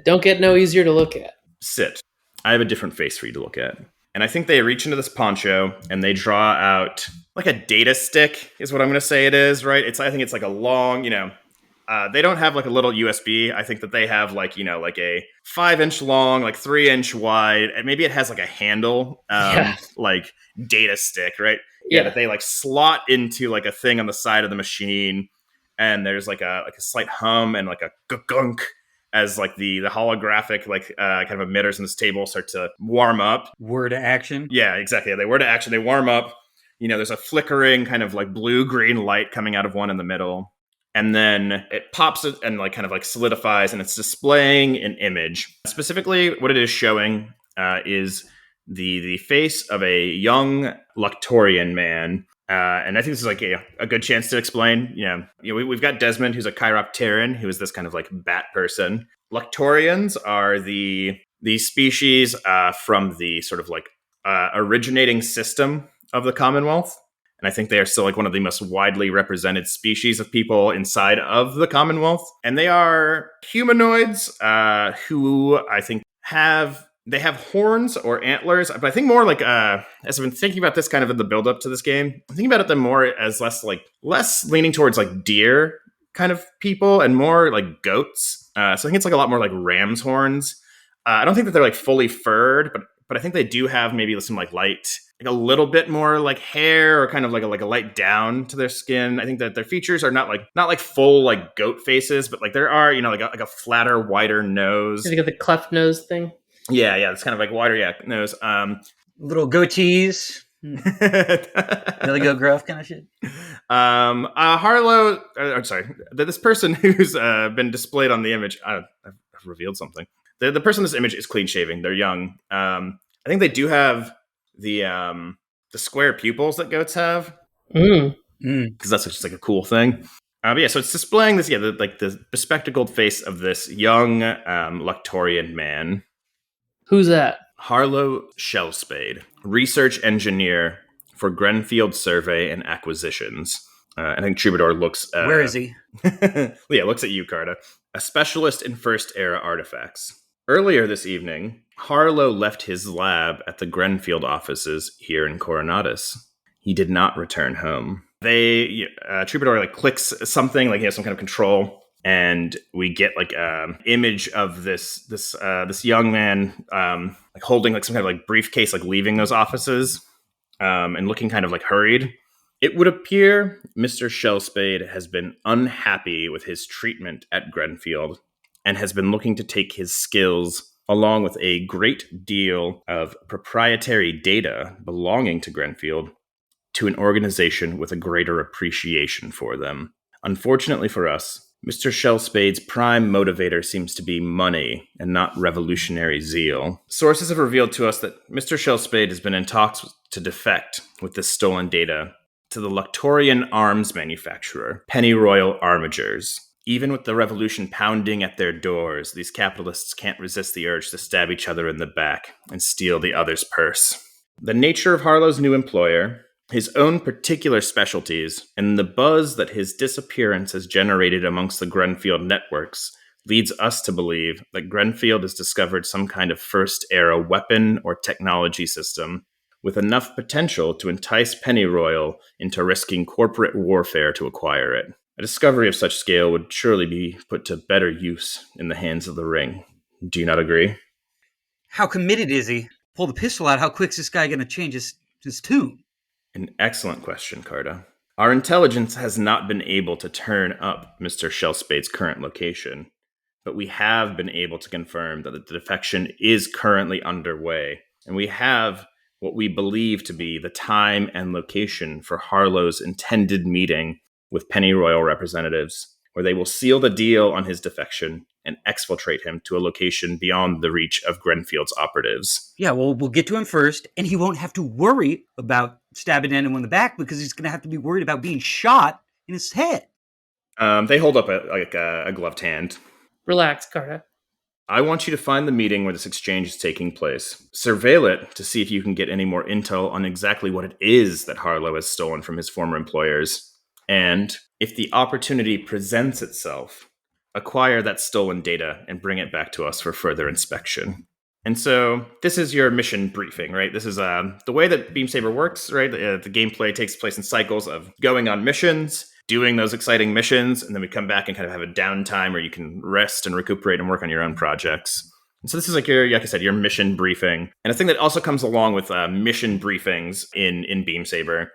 Don't get no easier to look at. Sit. I have a different face for you to look at. And I think they reach into this poncho and they draw out like a data stick is what I'm going to say it is, right? I think it's like a long, they don't have like a little USB. I think that they have like, like a 5-inch long, like 3-inch wide, and maybe it has like a handle, like data stick, right? Yeah, that they like slot into like a thing on the side of the machine, and there's like a slight hum and like a gunk as like the holographic like kind of emitters in this table start to warm up. Word to action. Yeah, exactly. They word to action. They warm up. There's a flickering kind of like blue-green light coming out of one in the middle, and then it pops and like kind of like solidifies, and it's displaying an image. Specifically, what it is showing is the face of a young Luctorian man. And I think this is like a good chance to explain. We've got Desmond, who's a Chiropteran, who is this kind of like bat person. Luctorians are the these species from the sort of like originating system of the Commonwealth. And I think they are still like one of the most widely represented species of people inside of the Commonwealth. And they are humanoids who I think have horns or antlers, but I think more like as I've been thinking about this kind of in the build up to this game, I'm thinking about them more as less leaning towards like deer kind of people and more like goats. So I think it's like a lot more like ram's horns. I don't think that they're like fully furred, but I think they do have maybe some like light, like a little bit more like hair or kind of like a light down to their skin. I think that their features are not like full like goat faces, but like there are, you know, like a flatter, wider nose. You got the cleft nose thing. Yeah, it's kind of like wider, nose. Little goatees. Billy Goat Gruff kind of shit. Harlow, I'm sorry, this person who's been displayed on the image, I've revealed something. The person in this image is clean shaving. They're young. I think they do have the square pupils that goats have, because that's just like a cool thing. But yeah, so it's displaying this, the bespectacled face of this young Luctorian man. Who's that? Harlow Shellspade, research engineer for Grenfield Survey and Acquisitions. I think Troubadour looks... Where is he? Yeah, looks at you, Carta. A specialist in First-Era artifacts. Earlier this evening, Harlow left his lab at the Grenfield offices here in Coronatus. He did not return home. Troubadour clicks something, some kind of control, and we get image of this young man holding some kind of briefcase, leaving those offices, and looking kind of hurried. It would appear Mr. Shellspade has been unhappy with his treatment at Grenfield and has been looking to take his skills along with a great deal of proprietary data belonging to Grenfield to an organization with a greater appreciation for them. Unfortunately for us, Mr. Shellspade's prime motivator seems to be money and not revolutionary zeal. Sources have revealed to us that Mr. Shellspade has been in talks to defect with this stolen data to the Luctorian arms manufacturer, Pennyroyal Armigers. Even with the revolution pounding at their doors, these capitalists can't resist the urge to stab each other in the back and steal the other's purse. The nature of Harlow's new employer, his own particular specialties, and the buzz that his disappearance has generated amongst the Grenfield networks leads us to believe that Grenfield has discovered some kind of first-era weapon or technology system with enough potential to entice Pennyroyal into risking corporate warfare to acquire it. A discovery of such scale would surely be put to better use in the hands of the ring. Do you not agree? How committed is he? Pull the pistol out, how quick's this guy going to change his tune? An excellent question, Carta. Our intelligence has not been able to turn up Mr. Shellspade's current location, but we have been able to confirm that the defection is currently underway, and we have what we believe to be the time and location for Harlow's intended meeting with Pennyroyal representatives, where they will seal the deal on his defection and exfiltrate him to a location beyond the reach of Grenfield's operatives. Yeah, well, we'll get to him first, and he won't have to worry about stabbing anyone in the back because he's going to have to be worried about being shot in his head. They hold up a gloved hand. Relax, Carta. I want you to find the meeting where this exchange is taking place. Surveil it to see if you can get any more intel on exactly what it is that Harlow has stolen from his former employers. And if the opportunity presents itself, acquire that stolen data and bring it back to us for further inspection. And so this is your mission briefing, right? This is the way that Beam Saber works, right? The gameplay takes place in cycles of going on missions, doing those exciting missions, and then we come back and kind of have a downtime where you can rest and recuperate and work on your own projects. And so this is like I said, your mission briefing. And a thing that also comes along with mission briefings in Beam Saber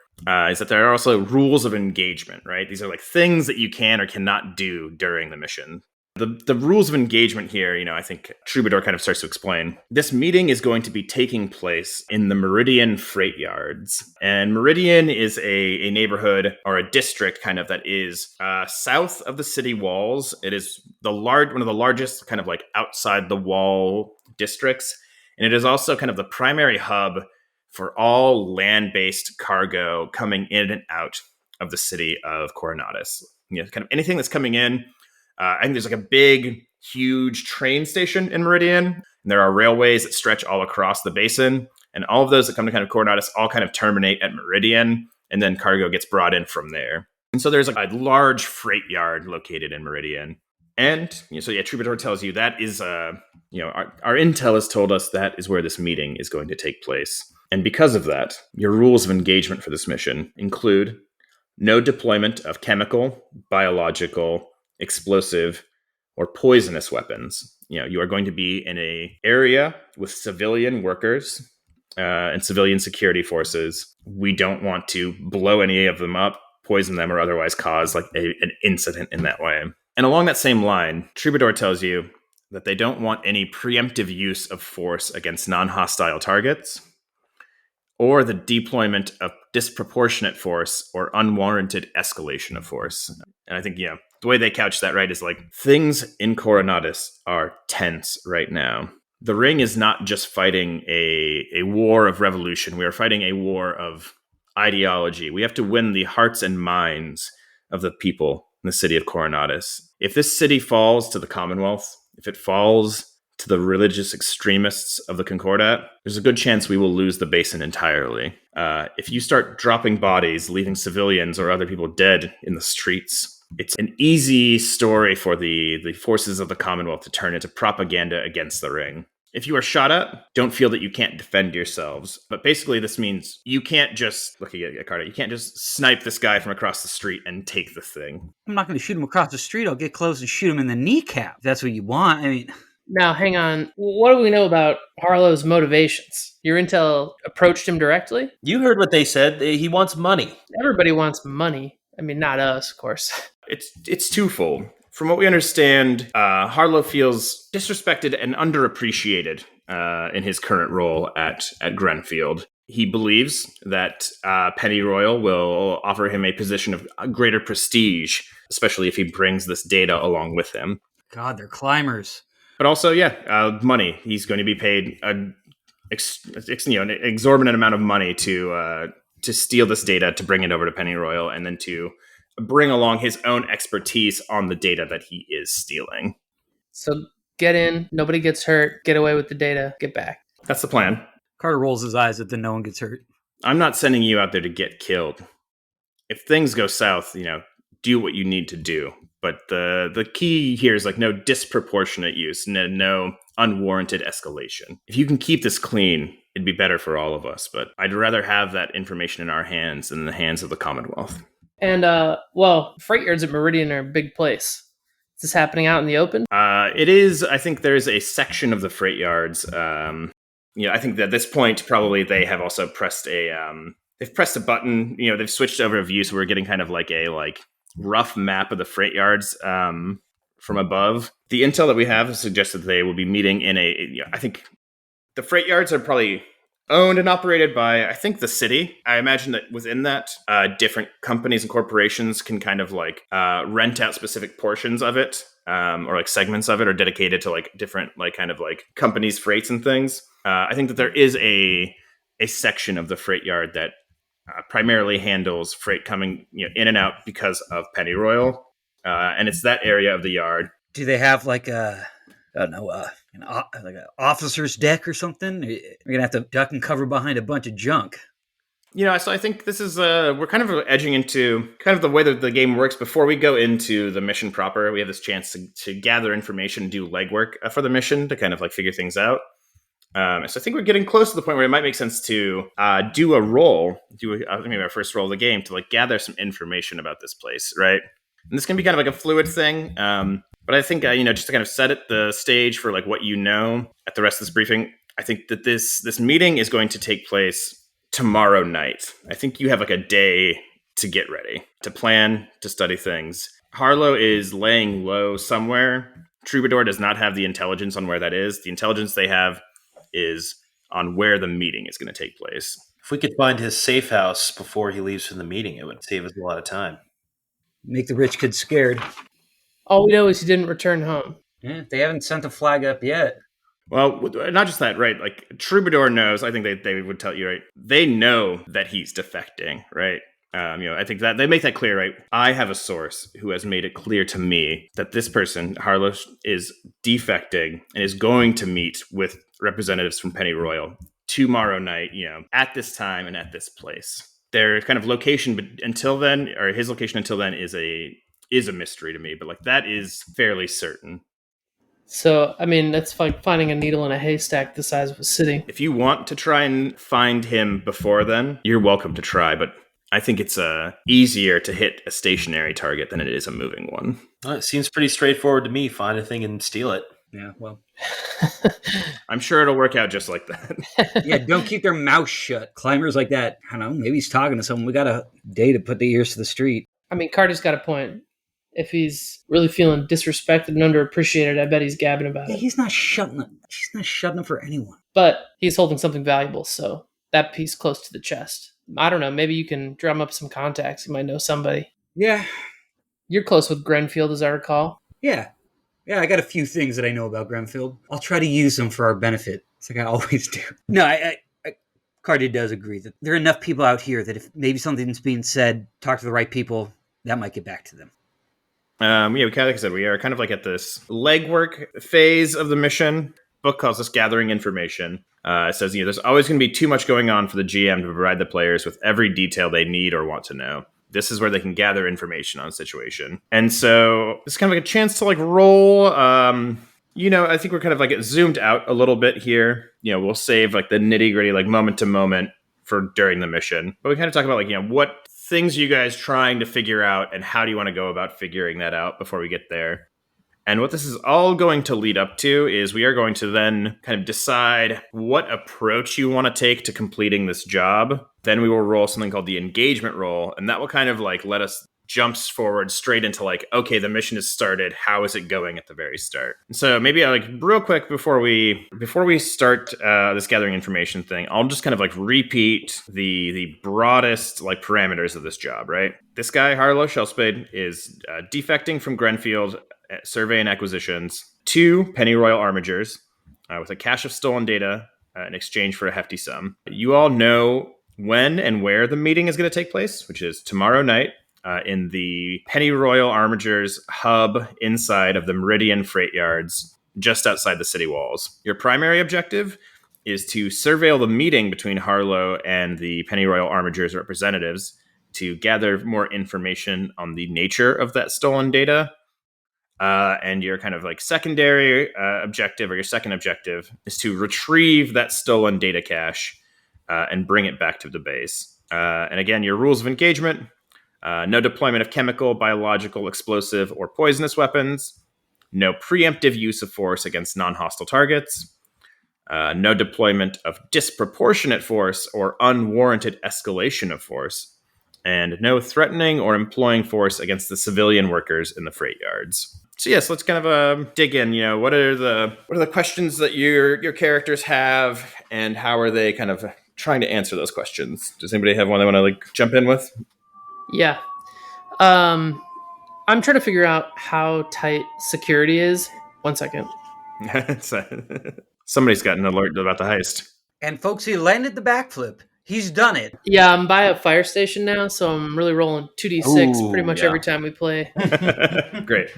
is that there are also rules of engagement, right? These are like things that you can or cannot do during the mission. The rules of engagement here, I think Troubadour kind of starts to explain. This meeting is going to be taking place in the Meridian Freight Yards. And Meridian is a neighborhood or a district kind of that is south of the city walls. It is one of the largest kind of like outside the wall districts. And it is also kind of the primary hub for all land-based cargo coming in and out of the city of Coronatus. Kind of anything that's coming in I think there's like a big, huge train station in Meridian, and there are railways that stretch all across the basin, and all of those that come to kind of Coronadus all kind of terminate at Meridian, and then cargo gets brought in from there. And so there's like a large freight yard located in Meridian. And Troubadour tells you that is, our intel has told us that is where this meeting is going to take place. And because of that, your rules of engagement for this mission include no deployment of chemical, biological, explosive, or poisonous weapons. You are going to be in an area with civilian workers and civilian security forces. We don't want to blow any of them up, poison them, or otherwise cause like an incident in that way. And along that same line, Troubadour tells you that they don't want any preemptive use of force against non-hostile targets, or the deployment of disproportionate force or unwarranted escalation of force. And I think, the way they couch that right is like, things in Coronadus are tense right now. The Ring is not just fighting a war of revolution. We are fighting a war of ideology. We have to win the hearts and minds of the people in the city of Coronadus. If this city falls to the Commonwealth, if it falls to the religious extremists of the Concordat, there's a good chance we will lose the basin entirely. If you start dropping bodies, leaving civilians or other people dead in the streets, it's an easy story for the forces of the Commonwealth to turn into propaganda against the Ring. If you are shot at, don't feel that you can't defend yourselves. But basically, this means you can't just, looking at Carter, you can't just snipe this guy from across the street and take the thing. I'm not going to shoot him across the street. I'll get close and shoot him in the kneecap. If that's what you want. I mean... Now, hang on. What do we know about Harlow's motivations? Your intel approached him directly? You heard what they said. He wants money. Everybody wants money. I mean, not us, of course. It's twofold. From what we understand, Harlow feels disrespected and underappreciated in his current role at Grenfield. He believes that Pennyroyal will offer him a position of greater prestige, especially if he brings this data along with him. God, they're climbers. But also, money. He's going to be paid an exorbitant amount of money to steal this data, to bring it over to Pennyroyal, and then to bring along his own expertise on the data that he is stealing. So get in, nobody gets hurt, get away with the data, get back. That's the plan. Carter rolls his eyes at the no one gets hurt. I'm not sending you out there to get killed. If things go south, do what you need to do. But the key here is like no disproportionate use, no unwarranted escalation. If you can keep this clean, it'd be better for all of us. But I'd rather have that information in our hands than in the hands of the Commonwealth. And, freight yards at Meridian are a big place. Is this happening out in the open? It is. I think there's a section of the freight yards. I think that at this point, probably they have also pressed they've pressed a button. They've switched over a view, so we're getting kind of like a rough map of the freight yards from above. The intel that we have suggests that they will be meeting in I think the freight yards are probably owned and operated by, I think, the city. I imagine that within that, different companies and corporations can kind of rent out specific portions of it, or segments of it, or dedicated to different companies' freights and things. I think that there is a section of the freight yard that primarily handles freight coming in and out because of Pennyroyal, and it's that area of the yard. Do they have an officer's deck or something? We're gonna have to duck and cover behind a bunch of junk. So I think this is we're kind of edging into kind of the way that the game works. Before we go into the mission proper, we have this chance to gather information, do legwork for the mission to kind of figure things out. So I think we're getting close to the point where it might make sense to do a roll, maybe our first roll of the game to gather some information about this place, right? And this can be kind of a fluid thing, but I think just to kind of set the stage for what at the rest of this briefing. I think that this meeting is going to take place tomorrow night. I think you have a day to get ready, to plan, to study things. Harlow is laying low somewhere. Troubadour does not have the intelligence on where that is. The intelligence they have is on where the meeting is going to take place. If we could find his safe house before he leaves for the meeting, it would save us a lot of time. Make the rich kids scared. All we know is he didn't return home. Yeah, they haven't sent a flag up yet. Well, not just that, right? Troubadour knows, I think they would tell you, right? They know that he's defecting, right? I think that they make that clear, right? I have a source who has made it clear to me that this person, Harlow, is defecting and is going to meet with representatives from Pennyroyal tomorrow night, at this time and at this place. Their kind of location, but until then, or his location until then, is a mystery to me. But like that is fairly certain. So, I mean, that's like finding a needle in a haystack the size of a city. If you want to try and find him before then, you're welcome to try, but I think it's easier to hit a stationary target than it is a moving one. Well, it seems pretty straightforward to me. Find a thing and steal it. Yeah, well. I'm sure it'll work out just like that. Yeah, don't keep their mouth shut. Climbers like that, I don't know, maybe he's talking to someone. We got a day to put the ears to the street. I mean, Carter's got a point. If he's really feeling disrespected and underappreciated, I bet he's gabbing about Yeah, it. he's not shutting up. He's not shutting up for anyone. But he's holding something valuable, so that piece close to the chest. I don't know, maybe you can drum up some contacts. You might know somebody. Yeah, You're close with Grenfield, as I recall. yeah. Yeah, I got a few things that I know about Grenfield. I'll try to use them for our benefit. It's like I always do. No, Carter does agree that there are enough people out here that if maybe something's being said, talk to the right people, that might get back to them. We kind of, like I said, we are kind of like at this legwork phase of the mission. Book calls this gathering information. It says, there's always going to be too much going on for the GM to provide the players with every detail they need or want to know. This is where they can gather information on a situation. And so it's kind of like a chance to like roll. I think we're kind of like zoomed out a little bit here. We'll save like the nitty gritty, like moment to moment for during the mission. But we kind of talk about like, what things are you guys trying to figure out and how do you want to go about figuring that out before we get there? And what this is all going to lead up to is we are going to then kind of decide what approach you want to take to completing this job. Then we will roll something called the engagement roll, and that will kind of like let us jumps forward straight into like, okay, the mission is started. How is it going at the very start? So maybe like real quick before we start this gathering information thing, I'll just kind of like repeat the broadest like parameters of this job, right? This guy, Harlow Shellspade, is defecting from Grenfield Survey and Acquisitions to Pennyroyal Armigers with a cache of stolen data in exchange for a hefty sum. You all know when and where the meeting is going to take place, which is tomorrow night in the Pennyroyal Armigers hub inside of the Meridian Freight Yards, just outside the city walls. Your primary objective is to surveil the meeting between Harlow and the Pennyroyal Armigers representatives to gather more information on the nature of that stolen data. And your kind of like secondary objective, or your second objective, is to retrieve that stolen data cache and bring it back to the base. And again, your rules of engagement: no deployment of chemical, biological, explosive, or poisonous weapons. No preemptive use of force against non-hostile targets. No deployment of disproportionate force or unwarranted escalation of force. And no threatening or employing force against the civilian workers in the freight yards. So yes, let's kind of dig in. What are the questions that your characters have, and how are they kind of trying to answer those questions? Does anybody have one they want to like jump in with? Yeah. I'm trying to figure out how tight security is. 1 second. Somebody's got an alert about the heist. And folks, he landed the backflip. He's done it. Yeah, I'm by a fire station now, so I'm really rolling 2d6 Ooh, pretty much yeah. every time we play. Great.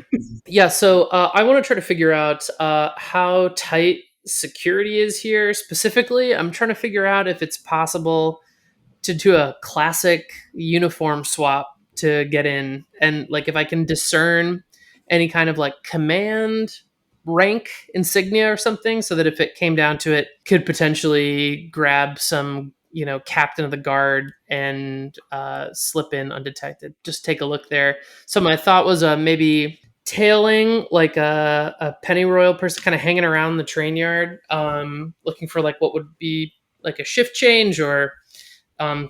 Yeah, so I want to try to figure out how tight security is here. Specifically, I'm trying to figure out if it's possible to do a classic uniform swap to get in, and like if I can discern any kind of like command rank insignia or something, so that if it came down to it, could potentially grab some captain of the guard and slip in undetected. Just take a look there. So my thought was maybe tailing like a Pennyroyal person, kind of hanging around the train yard, looking for like what would be like a shift change, or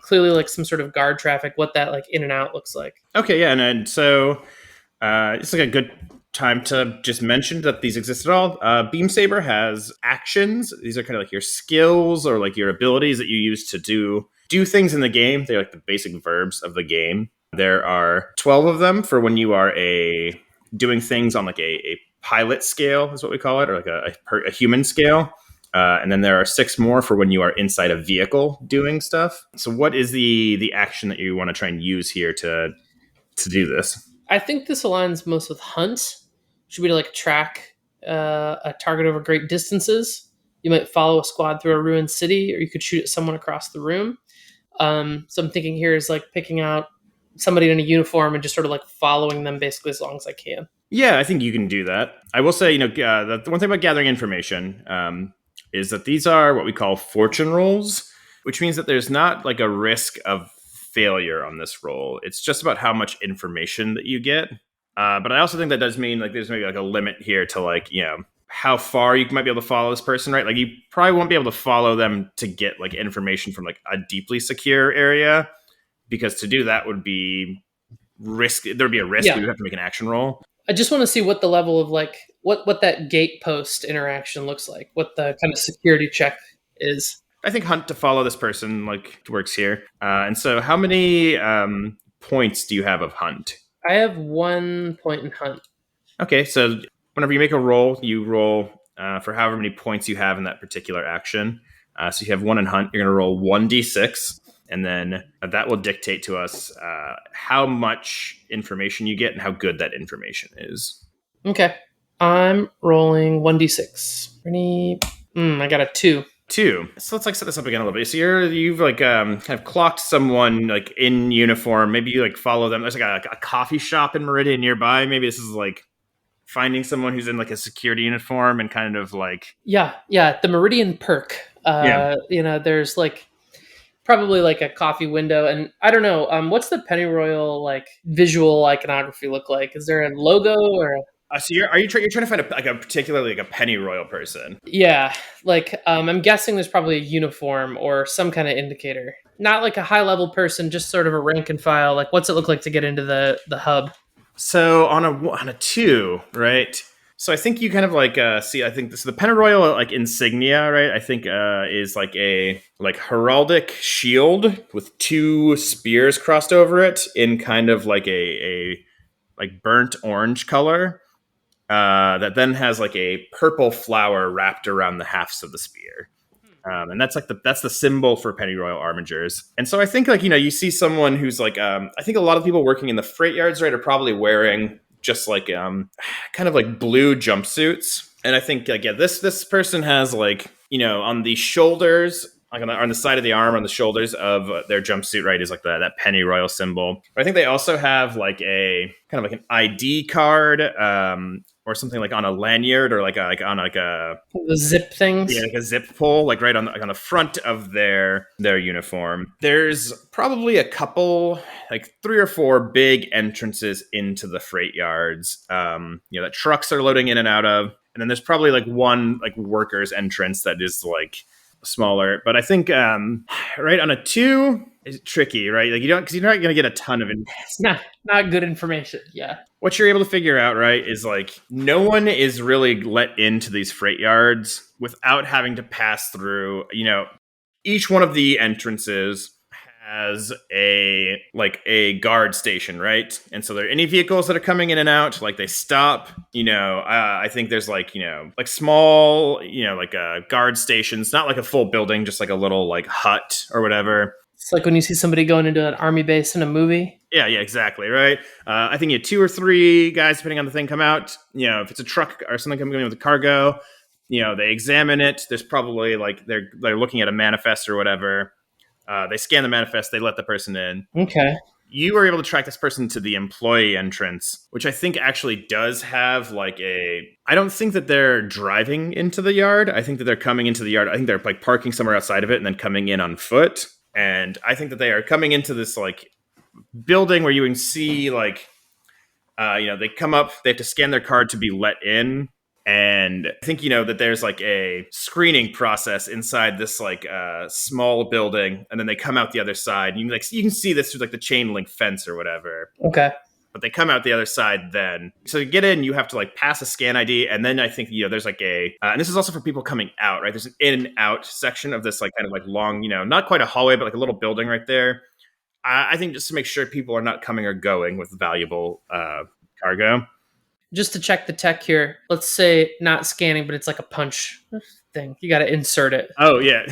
clearly like some sort of guard traffic, what that like in and out looks like. Okay, yeah, and so it's like a good time to just mention that these exist at all. Beam Saber has actions. These are kind of like your skills or like your abilities that you use to do things in the game. They're like the basic verbs of the game. There are 12 of them for when you are doing things on like a pilot scale, is what we call it, or like a human scale. And then there are 6 more for when you are inside a vehicle doing stuff. So what is the action that you want to try and use here to do this? I think this aligns most with hunt. Should be to like track a target over great distances. You might follow a squad through a ruined city, or you could shoot at someone across the room. So I'm thinking here is like picking out somebody in a uniform and just sort of like following them basically as long as I can. Yeah, I think you can do that. I will say, the one thing about gathering information is that these are what we call fortune rolls, which means that there's not like a risk of failure on this roll. It's just about how much information that you get. But I also think that does mean like there's maybe like a limit here to like, how far you might be able to follow this person, right? Like you probably won't be able to follow them to get like information from like a deeply secure area, because to do that would be risk. There'd be a risk. Yeah. We would have to make an action roll. I just want to see what the level of like what that gate post interaction looks like, what the kind of security check is. I think hunt to follow this person like works here. And so, how many points do you have of hunt? I have 1 point in hunt. Okay, so whenever you make a roll, you roll for however many points you have in that particular action. So you have 1 in hunt. You're going to roll 1d6, and then that will dictate to us how much information you get and how good that information is. Okay, I'm rolling 1d6. Ready? I got a 2. 2. So let's like set this up again a little bit. So you've like kind of clocked someone like in uniform. Maybe you like follow them. There's like a coffee shop in Meridian nearby. Maybe this is like finding someone who's in like a security uniform and kind of like Yeah, the Meridian perk. There's like probably like a coffee window, and I don't know. What's the Pennyroyal like visual iconography look like? Is there a logo or? So you're trying to find a particularly like a pennyroyal person? Yeah, like I'm guessing there's probably a uniform or some kind of indicator. Not like a high level person, just sort of a rank and file. Like, what's it look like to get into the hub? So on a 2, right? So I think you kind of like see. I think this the pennyroyal like insignia, right? I think is like a like heraldic shield with 2 spears crossed over it in kind of like a like burnt orange color. That then has like a purple flower wrapped around the halves of the spear. And that's like that's the symbol for pennyroyal armigers. And so I think like, you see someone who's like, I think a lot of people working in the freight yards, right, are probably wearing just like kind of like blue jumpsuits. And I think like, yeah, this person has like, on the shoulders, like on the side of the arm, on the shoulders of their jumpsuit, right, is like that pennyroyal symbol. But I think they also have like a kind of like an ID card, or something like on a lanyard, or like on a the zip things. Yeah, like a zip pull, like right on the front of their uniform. There's probably a couple, like 3 or 4 big entrances into the freight yards. That trucks are loading in and out of, and then there's probably like one like workers entrance that is like smaller. But I think right on a 2 is tricky, right? Like because you're not going to get a ton of It's not good information. Yeah. What you're able to figure out, right, is like no one is really let into these freight yards without having to pass through, each one of the entrances has a guard station, right? And so there are any vehicles that are coming in and out, like they stop, I think there's like small, like guard stations, not like a full building, just like a little like hut or whatever. It's like when you see somebody going into an army base in a movie. Yeah, exactly, right? I think you have 2 or 3 guys, depending on the thing, come out. If it's a truck or something coming in with a cargo, they examine it. There's probably like they're looking at a manifest or whatever. They scan the manifest. They let the person in. Okay. You are able to track this person to the employee entrance, which I think actually does have like I don't think that they're driving into the yard. I think that they're coming into the yard. I think they're like parking somewhere outside of it and then coming in on foot. And I think that they are coming into this like building where you can see like, they come up, they have to scan their card to be let in. And I think, that there's like a screening process inside this like small building. And then they come out the other side. And you can see this through like the chain link fence or whatever. Okay. But they come out the other side then. So to get in, you have to like pass a scan ID. And then I think, there's like and this is also for people coming out, right? There's an in and out section of this like kind of like long, not quite a hallway, but like a little building right there. I think just to make sure people are not coming or going with valuable cargo. Just to check the tech here, let's say not scanning, but it's like a punch thing. You got to insert it. Oh yeah.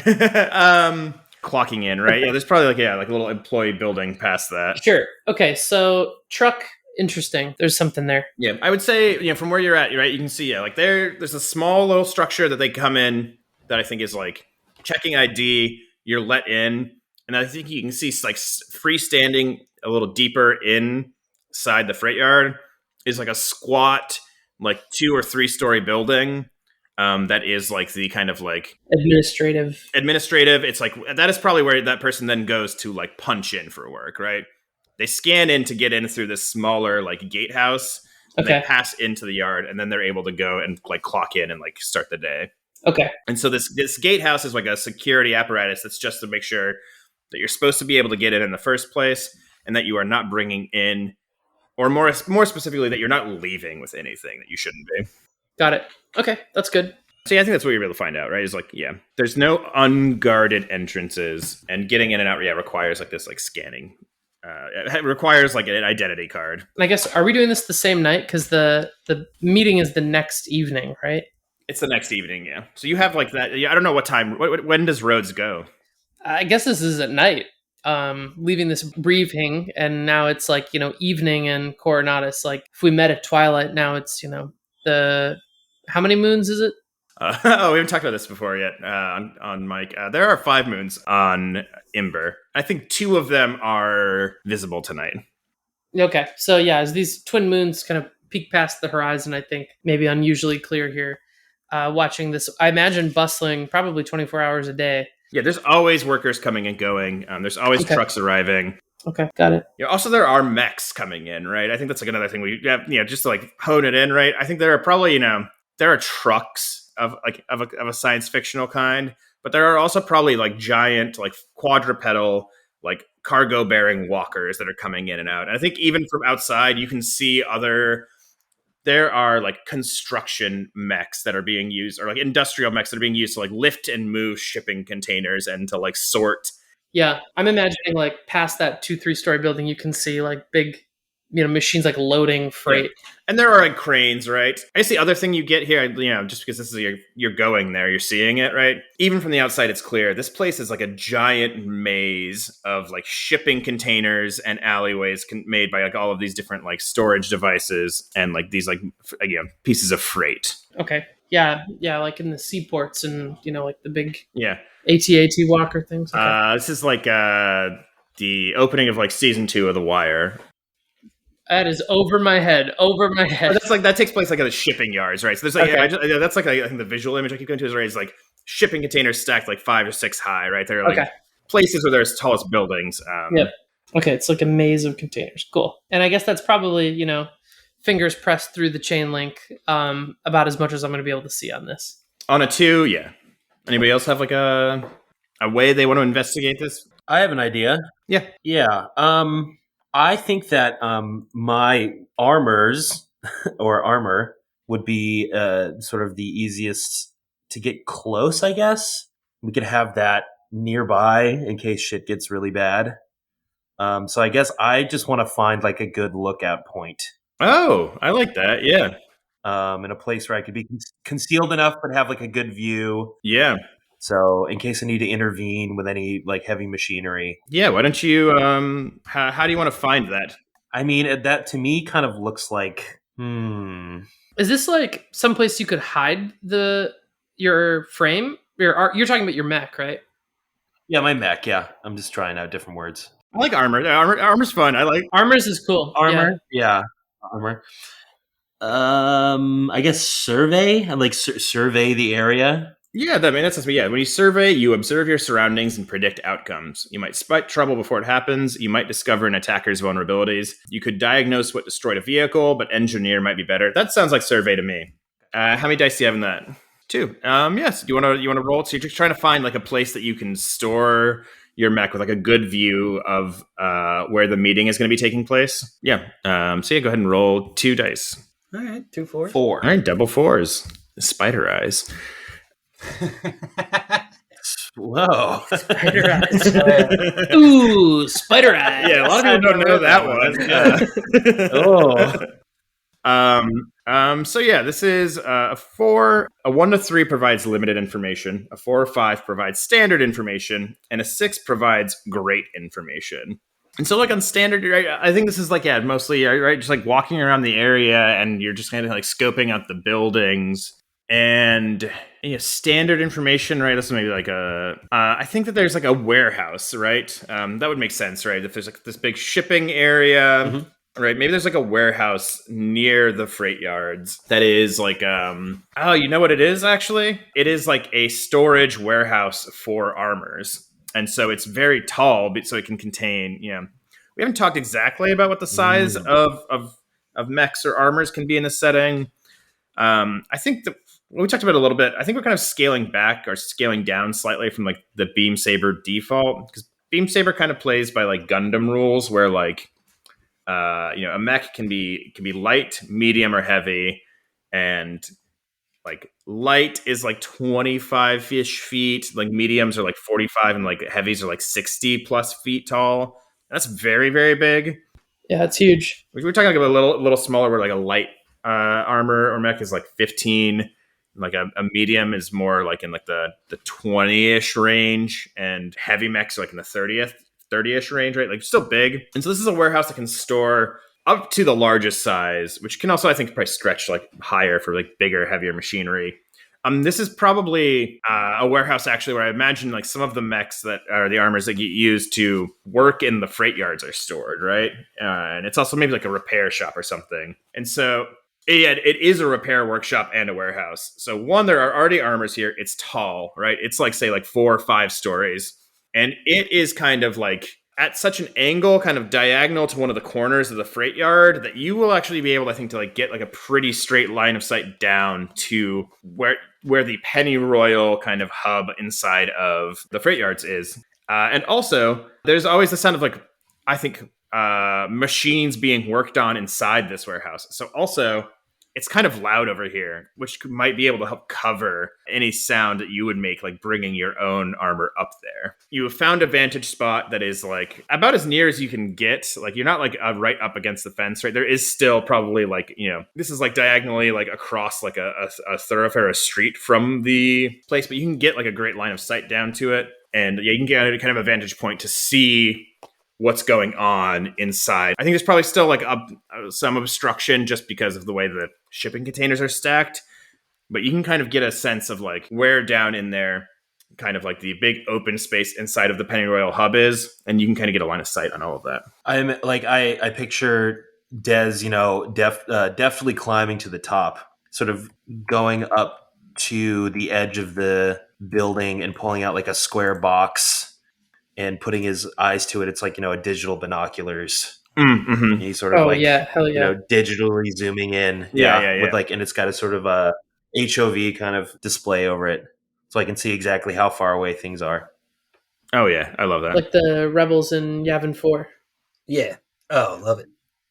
Clocking in, right? Yeah, there's probably like a little employee building past that. Sure. Okay, so truck, interesting. There's something there. Yeah, I would say, from where you're at, right, you can see, like there's a small little structure that they come in that I think is like checking ID, you're let in, and I think you can see like freestanding a little deeper inside the freight yard is like a squat, like 2 or 3 story building. That is like the kind of like Administrative. It's like that is probably where that person then goes to like punch in for work, right? They scan in to get in through this smaller like gatehouse. And Okay. they pass into the yard, and then they're able to go and like clock in and like start the day. Okay. And so this gatehouse is like a security apparatus that's just to make sure that you're supposed to be able to get in the first place, and that you are not bringing in, or more specifically, that you're not leaving with anything that you shouldn't be. Got it. Okay, that's good. So yeah, I think that's what you're able to find out, right? Is like, yeah, there's no unguarded entrances, and getting in and out, requires like this like scanning. It requires like an identity card. And I guess, are we doing this the same night? Because the meeting is the next evening, right? It's the next evening, yeah. So you have like that. I don't know what time. When does Rhodes go? I guess this is at night. Leaving this briefing, and now it's like evening in Coronatus. Like if we met at twilight, now it's the how many moons is it? We haven't talked about this before yet on Mike. There are 5 moons on Imber. I think 2 of them are visible tonight. Okay, so yeah, as these twin moons kind of peek past the horizon, I think maybe unusually clear here. Watching this, I imagine bustling probably 24 hours a day. Yeah, there's always workers coming and going. There's always trucks arriving. Okay, got it. Yeah. Also, there are mechs coming in, right? I think that's like another thing we have, just to like hone it in, right? I think there are probably, there are trucks of a science fictional kind, but there are also probably like giant, like quadrupedal, like cargo bearing walkers that are coming in and out. And I think even from outside, you can see there are like construction mechs that are being used, or like industrial mechs that are being used to like lift and move shipping containers and to like sort. Yeah, I'm imagining like past that 2-3 story building, you can see like big, machines like loading freight. Yeah. And there are like cranes, right? I guess the other thing you get here, just because this is you're going there, you're seeing it, right? Even from the outside, it's clear. This place is like a giant maze of like shipping containers and alleyways made by like all of these different like storage devices and like these like pieces of freight. Okay. Yeah, like in the seaports and like the big Yeah. AT-AT walker things. Okay. This is like the opening of like season 2 of The Wire. That is over my head. That's like that takes place like at the shipping yards, right? So there's like that's like I think the visual image I keep going to is like shipping containers stacked like 5 or 6 high, right? They're like places where there's tallest buildings. Yep. Okay, it's like a maze of containers. Cool. And I guess that's probably fingers pressed through the chain link about as much as I'm going to be able to see on this. On a 2, yeah. Anybody else have like a way they want to investigate this? I have an idea. Yeah. Yeah. I think that my armors or armor would be sort of the easiest to get close, I guess. We could have that nearby in case shit gets really bad. So I guess I just want to find like a good lookout point. Oh, I like that. Yeah. In a place where I could be concealed enough but have like a good view. Yeah. So in case I need to intervene with any like heavy machinery. Yeah, why don't you how do you want to find that? I mean, that to me kind of looks like Is this like someplace you could hide your frame? You're talking about your mech, right? Yeah, my mech, yeah. I'm just trying out different words. I like armor. Armor's fun. I like armors is cool. Armor? Yeah. Armor. I guess survey. I like survey the area. Yeah, that's just me. Yeah, when you survey, you observe your surroundings and predict outcomes. You might spot trouble before it happens. You might discover an attacker's vulnerabilities. You could diagnose what destroyed a vehicle, but engineer might be better. That sounds like survey to me. How many dice do you have in that? 2. Yes. You want to roll? So you're just trying to find like a place that you can store your mech with like a good view of where the meeting is going to be taking place. Yeah. So yeah, go ahead and roll 2 dice. All right, 2 4s. 4. All right, double 4s. Spider eyes. Whoa. Spider eyes. Ooh, spider eyes. Yeah, a lot of people don't know that one. Oh. So yeah, this is a 4. A 1 to 3 provides limited information. A 4 or 5 provides standard information, and a 6 provides great information. And so, like on standard, right, I think this is like mostly right, just like walking around the area, and you're just kind of like scoping out the buildings. And standard information, right? This is maybe like a. I think that there's like a warehouse, right? That would make sense, right? If there's like this big shipping area, right? Maybe there's like a warehouse near the freight yards that is like oh, you know what it is actually? It is like a storage warehouse for armors. And so it's very tall, so it can contain, we haven't talked exactly about what the size of mechs or armors can be in this setting. I think that we talked about it a little bit. I think we're kind of scaling back or scaling down slightly from like the Beam Saber default, because Beam Saber kind of plays by like Gundam rules, where like a mech can be light, medium, or heavy, and like light is like 25-ish feet, like mediums are like 45, and like heavies are like 60 plus feet tall. That's very, very big. Yeah, it's huge. We're talking like a little smaller, where like a light armor or mech is like 15. Like a medium is more like in like the 20-ish range, and heavy mechs are like in the 30-ish range, right? Like still big. And so this is a warehouse that can store up to the largest size, which can also, I think, probably stretch like higher for like bigger, heavier machinery. This is probably a warehouse actually where I imagine like some of the mechs that are the armors that get used to work in the freight yards are stored, right? And it's also maybe like a repair shop or something. And so it is a repair workshop and a warehouse. So one, there are already armors here. It's tall, right? It's like, say, like 4 or 5 stories. And it is kind of like at such an angle, kind of diagonal to one of the corners of the freight yard, that you will actually be able, I think, to like get like a pretty straight line of sight down to where the Pennyroyal kind of hub inside of the freight yards is. And also, there's always the sound of like, I think, machines being worked on inside this warehouse. So also, it's kind of loud over here, which might be able to help cover any sound that you would make, like bringing your own armor up there. You have found a vantage spot that is like about as near as you can get. Like you're not like right up against the fence, right? There is still probably like, this is like diagonally like across like a thoroughfare, a street from the place, but you can get like a great line of sight down to it. And yeah, you can get kind of a vantage point to see what's going on inside. I think there's probably still like some obstruction just because of the way the shipping containers are stacked, but you can kind of get a sense of like where down in there kind of like the big open space inside of the Pennyroyal hub is, and you can kind of get a line of sight on all of that. I'm like I picture Des, definitely climbing to the top, sort of going up to the edge of the building and pulling out like a square box and putting his eyes to it. It's like, a digital binoculars. Mm-hmm. He's sort of hell yeah. Digitally zooming in. Yeah. With like, and it's got a sort of a HOV kind of display over it. So I can see exactly how far away things are. Oh yeah. I love that. Like the rebels in Yavin 4. Yeah. Oh, love it.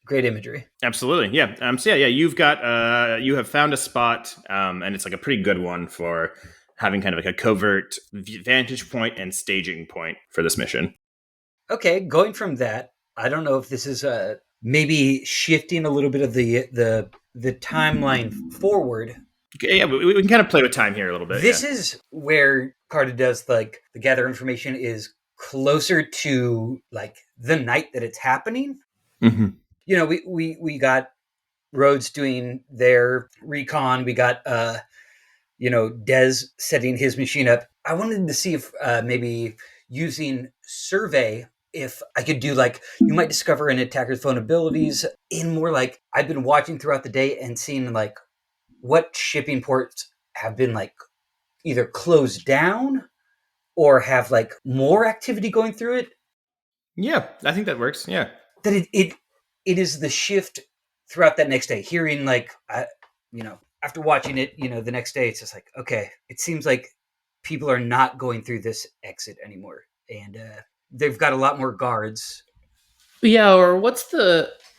Great imagery. Absolutely. Yeah. So yeah, you've got, you have found a spot, and it's like a pretty good one for having kind of like a covert vantage point and staging point for this mission. Okay, going from that, I don't know if this is maybe shifting a little bit of the timeline forward. Okay, yeah, we can kind of play with time here a little bit. This is where Carta does like the gather information is closer to like the night that it's happening. Mm-hmm. We got Rhodes doing their recon. We got Des setting his machine up. I wanted to see if maybe using survey, if I could do like, you might discover an attacker's vulnerabilities in more like, I've been watching throughout the day and seeing like what shipping ports have been like either closed down or have like more activity going through it. Yeah, I think that works. Yeah. That it is the shift throughout that next day, hearing like, after watching it, the next day, it's just like, okay, it seems like people are not going through this exit anymore. And they've got a lot more guards. Yeah, or what's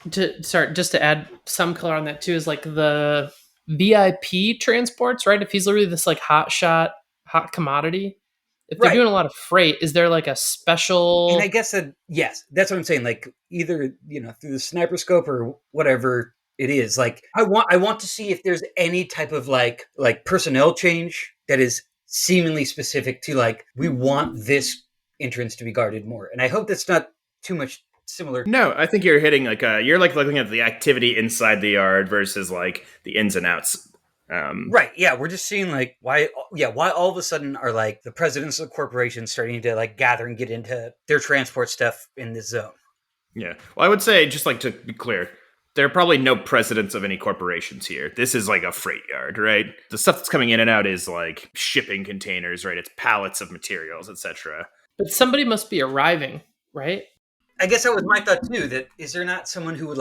just to add some color on that too, is like the VIP transports, right? If he's literally this like hot commodity, if they're doing a lot of freight, is there like a special... And I guess that, yes, that's what I'm saying. Like either, through the sniper scope or whatever, It is like I want to see if there's any type of like personnel change that is seemingly specific to like we want this entrance to be guarded more, and I hope that's not too much similar. No, I think you're hitting like you're like looking at the activity inside the yard versus like the ins and outs. Right, yeah, we're just seeing like why all of a sudden are like the presidents of corporations starting to like gather and get into their transport stuff in this zone. Yeah. Well, I would say, just like to be clear, there are probably no presidents of any corporations here. This is like a freight yard, right? The stuff that's coming in and out is like shipping containers, right? It's pallets of materials, etc. But somebody must be arriving, right? I guess that was my thought too. That is there not someone who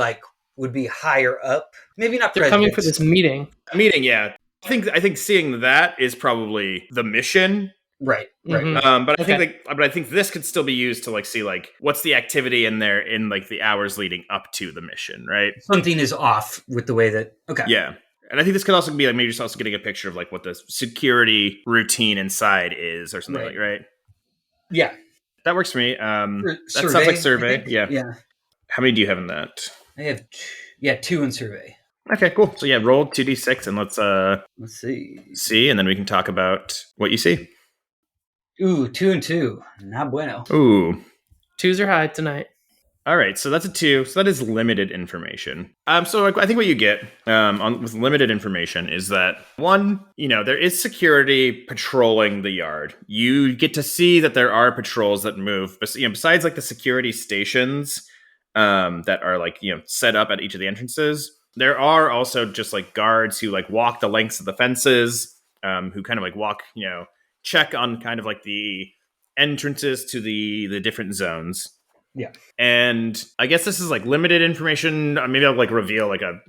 would be higher up? Maybe not. They're coming for this meeting. Yeah. I think seeing that is probably the mission. Right. Mhm. But I think this could still be used to like see like what's the activity in there in like the hours leading up to the mission, right? Something is off with the way that. Okay. Yeah. And I think this could also be like maybe just also getting a picture of like what the security routine inside is or something like, right? Yeah. That works for me. That Survey, sounds like survey. Yeah. Yeah. How many do you have in that? I have 2 in survey. Okay, cool. So yeah, roll 2d6 and Let's see. see, and then we can talk about what you see. Ooh, 2 and 2. Not bueno. Ooh. 2s are high tonight. All right, so that's a 2. So that is limited information. So I think what you get with limited information is that, one, there is security patrolling the yard. You get to see that there are patrols that move, but besides like the security stations that are like set up at each of the entrances, there are also just like guards who like walk the lengths of the fences, who kind of like walk, check on kind of like the entrances to the different zones. Yeah. And I guess this is like limited information. Maybe I'll like reveal like a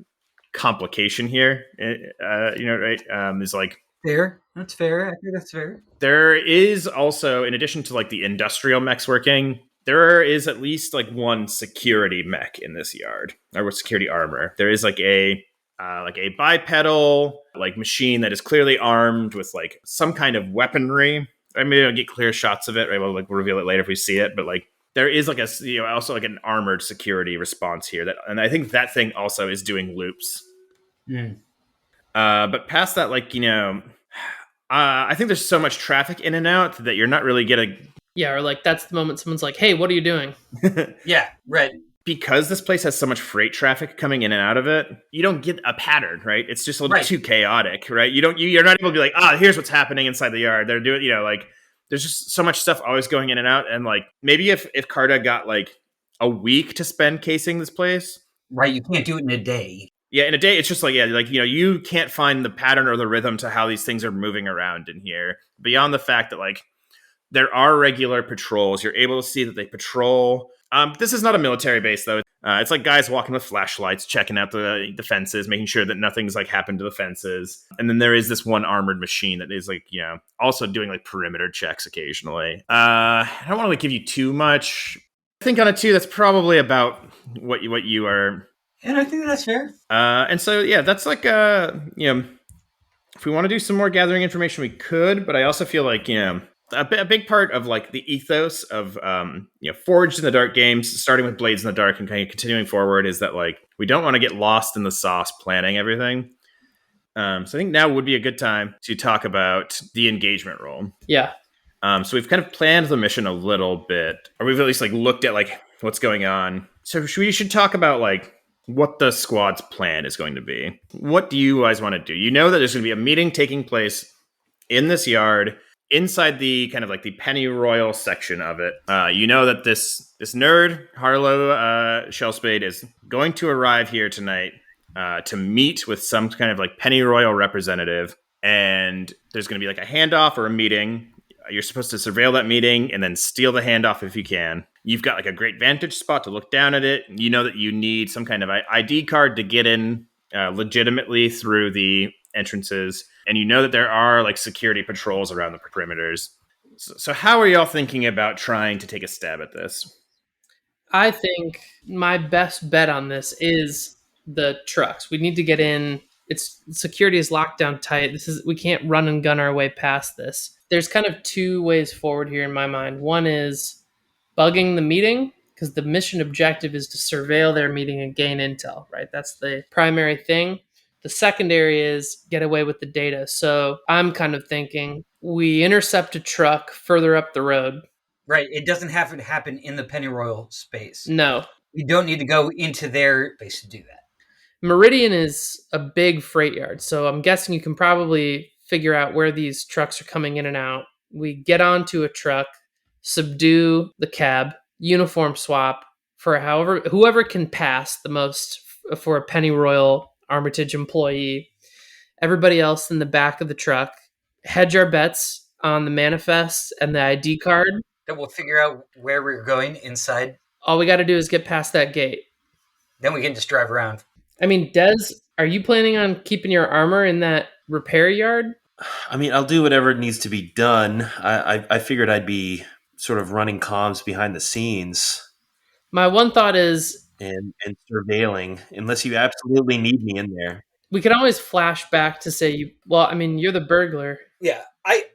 complication here. Right? Is like fair. That's fair. I think that's fair. There is also, in addition to like the industrial mechs working, there is at least like one security mech in this yard, or security armor. There is like a bipedal like machine that is clearly armed with like some kind of weaponry. I mean, I'll get clear shots of it. Right, we'll reveal it later if we see it. But like there is like also like an armored security response here and I think that thing also is doing loops. But past that, like I think there's so much traffic in and out that you're not really getting. Yeah, or like that's the moment someone's like, "Hey, what are you doing?" Yeah, right. Because this place has so much freight traffic coming in and out of it, you don't get a pattern, right? It's just a little too chaotic, right? You're not able to be like, here's what's happening inside the yard. They're doing, like there's just so much stuff always going in and out. And like maybe if Carta got like a week to spend casing this place, right? You can't do it in a day. Yeah, in a day, it's just like, you can't find the pattern or the rhythm to how these things are moving around in here. Beyond the fact that like there are regular patrols, you're able to see that they patrol. This is not a military base, though. It's like guys walking with flashlights, checking out the fences, making sure that nothing's like happened to the fences. And then there is this one armored machine that is like, also doing like perimeter checks occasionally. I don't want to like give you too much. I think on a 2, that's probably about what you are. And I think that's fair. And so, yeah, that's like, if we want to do some more gathering information, we could. But I also feel like, a big part of like the ethos of Forged in the Dark games, starting with Blades in the Dark and kind of continuing forward, is that like we don't want to get lost in the sauce planning everything. So I think now would be a good time to talk about the engagement role. Yeah. So we've kind of planned the mission a little bit, or we've at least like looked at like what's going on. So we should talk about like what the squad's plan is going to be. What do you guys want to do? You know that there's going to be a meeting taking place in this yard, inside the kind of like the pennyroyal section of it. You know that this nerd, Harlow Shellspade, is going to arrive here tonight to meet with some kind of like pennyroyal representative. And there's going to be like a handoff or a meeting. You're supposed to surveil that meeting and then steal the handoff if you can. You've got like a great vantage spot to look down at it. You know that you need some kind of ID card to get in legitimately through the entrances. And you know that there are like security patrols around the perimeters. So how are y'all thinking about trying to take a stab at this? I think my best bet on this is the trucks. We need to get in. Security is locked down tight. We can't run and gun our way past this. There's kind of 2 ways forward here in my mind. One is bugging the meeting because the mission objective is to surveil their meeting and gain intel, right? That's the primary thing. The secondary is get away with the data. So I'm kind of thinking we intercept a truck further up the road. Right. It doesn't have to happen in the Pennyroyal space. No. We don't need to go into their space to do that. Meridian is a big freight yard, so I'm guessing you can probably figure out where these trucks are coming in and out. We get onto a truck, subdue the cab, uniform swap for whoever can pass the most for a Pennyroyal Armitage employee. Everybody else in the back of the truck. Hedge our bets on the manifest and the ID card. Then we'll figure out where we're going inside. All we got to do is get past that gate. Then we can just drive around. I mean, Des, are you planning on keeping your armor in that repair yard? I mean, I'll do whatever needs to be done. I figured I'd be sort of running comms behind the scenes My one thought is and surveilling, unless you absolutely need me in there. we can always flash back to say you're the burglar. Yeah, I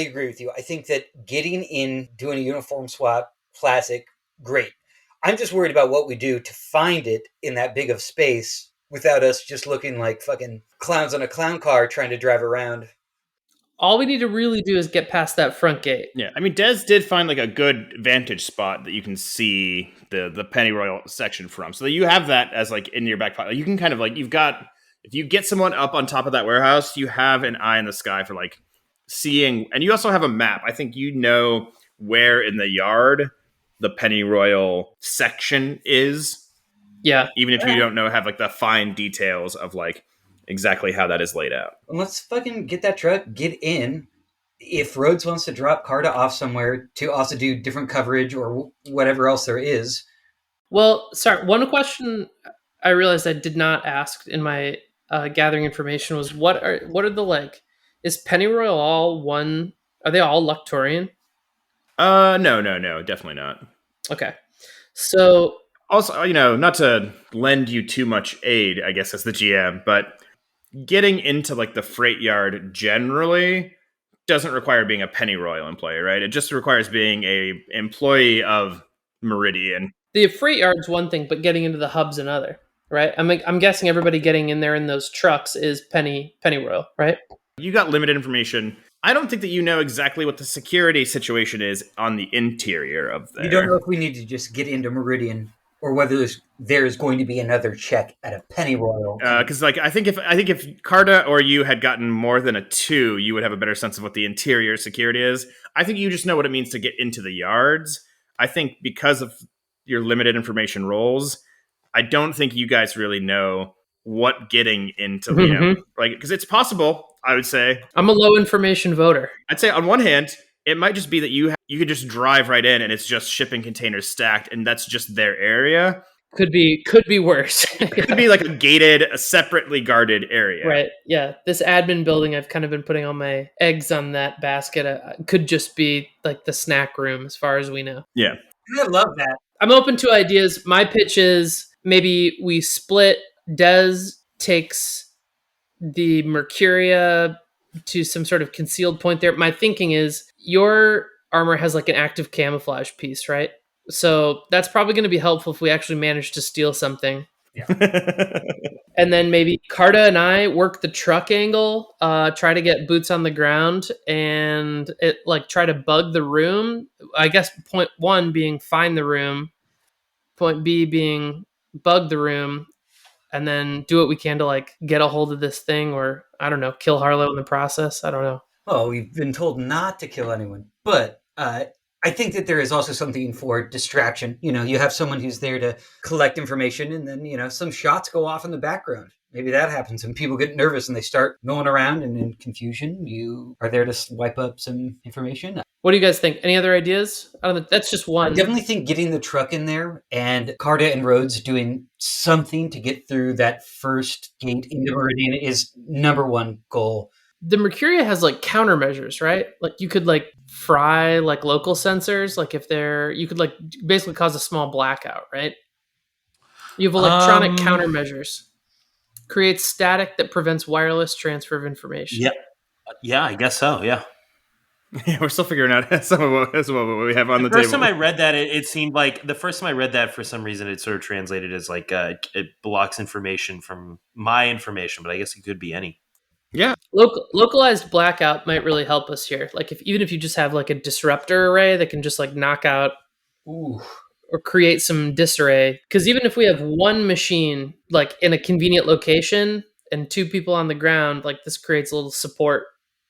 agree with you. I think that getting in, doing a uniform swap, classic, great. I'm just worried about what we do to find it in that big of space without us just looking like fucking clowns on a clown car trying to drive around. All we need to really do is get past that front gate. Yeah, I mean, Des did find like a good vantage spot that you can see the Pennyroyal section from, so that you have that as like in your back pocket. You can kind of like if you get someone up on top of that warehouse, you have an eye in the sky for like seeing, and you also have a map. I think you know where in the yard the Pennyroyal section is. Yeah. Even if you don't have like the fine details of like exactly how that is laid out. Let's fucking get that truck, get in. If Rhodes wants to drop Carta off somewhere to also do different coverage or whatever else there is. Well, sorry, one question I realized I did not ask in my gathering information was what are the like, is Pennyroyal all one? Are they all Luctorian? No, definitely not. Okay. So also, not to lend you too much aid, I guess, as the GM, but getting into like the freight yard generally doesn't require being a Pennyroyal employee, right? It just requires being a employee of Meridian. The freight yard's one thing, but getting into the hub's another, right? I'm guessing everybody getting in there in those trucks is Pennyroyal, right? You got limited information. I don't think that you know exactly what the security situation is on the interior of there. You don't know if we need to just get into Meridian or whether there's going to be another check at a Pennyroyal. Because I think if Carta or you had gotten more than a 2, you would have a better sense of what the interior security is. I think you just know what it means to get into the yards. I think because of your limited information roles, I don't think you guys really know what getting into, because it's possible. I would say I'm a low information voter. I'd say on one hand, it might just be that you could just drive right in and it's just shipping containers stacked, and that's just their area. Could be worse. It could be like a separately guarded area. Right. Yeah. This admin building, I've kind of been putting all my eggs on that basket. Could just be like the snack room, as far as we know. Yeah. I love that. I'm open to ideas. My pitch is maybe we split. Des takes the Mercuria to some sort of concealed point there. My thinking is your armor has like an active camouflage piece, right? So that's probably going to be helpful if we actually manage to steal something. Yeah. And then maybe Carta and I work the truck angle, try to get boots on the ground and try to bug the room. I guess point 1 being find the room, point B being bug the room, and then do what we can to like get a hold of this thing, or I don't know, kill Harlow in the process. I don't know. Oh, we've been told not to kill anyone, but I think that there is also something for distraction. You have someone who's there to collect information, and then some shots go off in the background. Maybe that happens, and people get nervous and they start going around, and in confusion, you are there to swipe up some information. What do you guys think? Any other ideas? I don't know. That's just one. I definitely think getting the truck in there and Carta and Rhodes doing something to get through that first gate into Meridian is number 1 goal. The Mercuria has like countermeasures, right? Like you could like fry like local sensors. Like you could like basically cause a small blackout, right? You have electronic countermeasures. Creates static that prevents wireless transfer of information. Yeah, I guess so. Yeah. Yeah, we're still figuring out some of what we have on the First table. time I read that, it seemed like the first time I read that, for some reason, it sort of translated as like it blocks information from my information, but I guess it could be any. Yeah. Localized blackout might really help us here. Like even if you just have like a disruptor array that can just like knock out Ooh. or create some disarray. Because even if we have one machine like in a convenient location and two people on the ground, like this creates a little support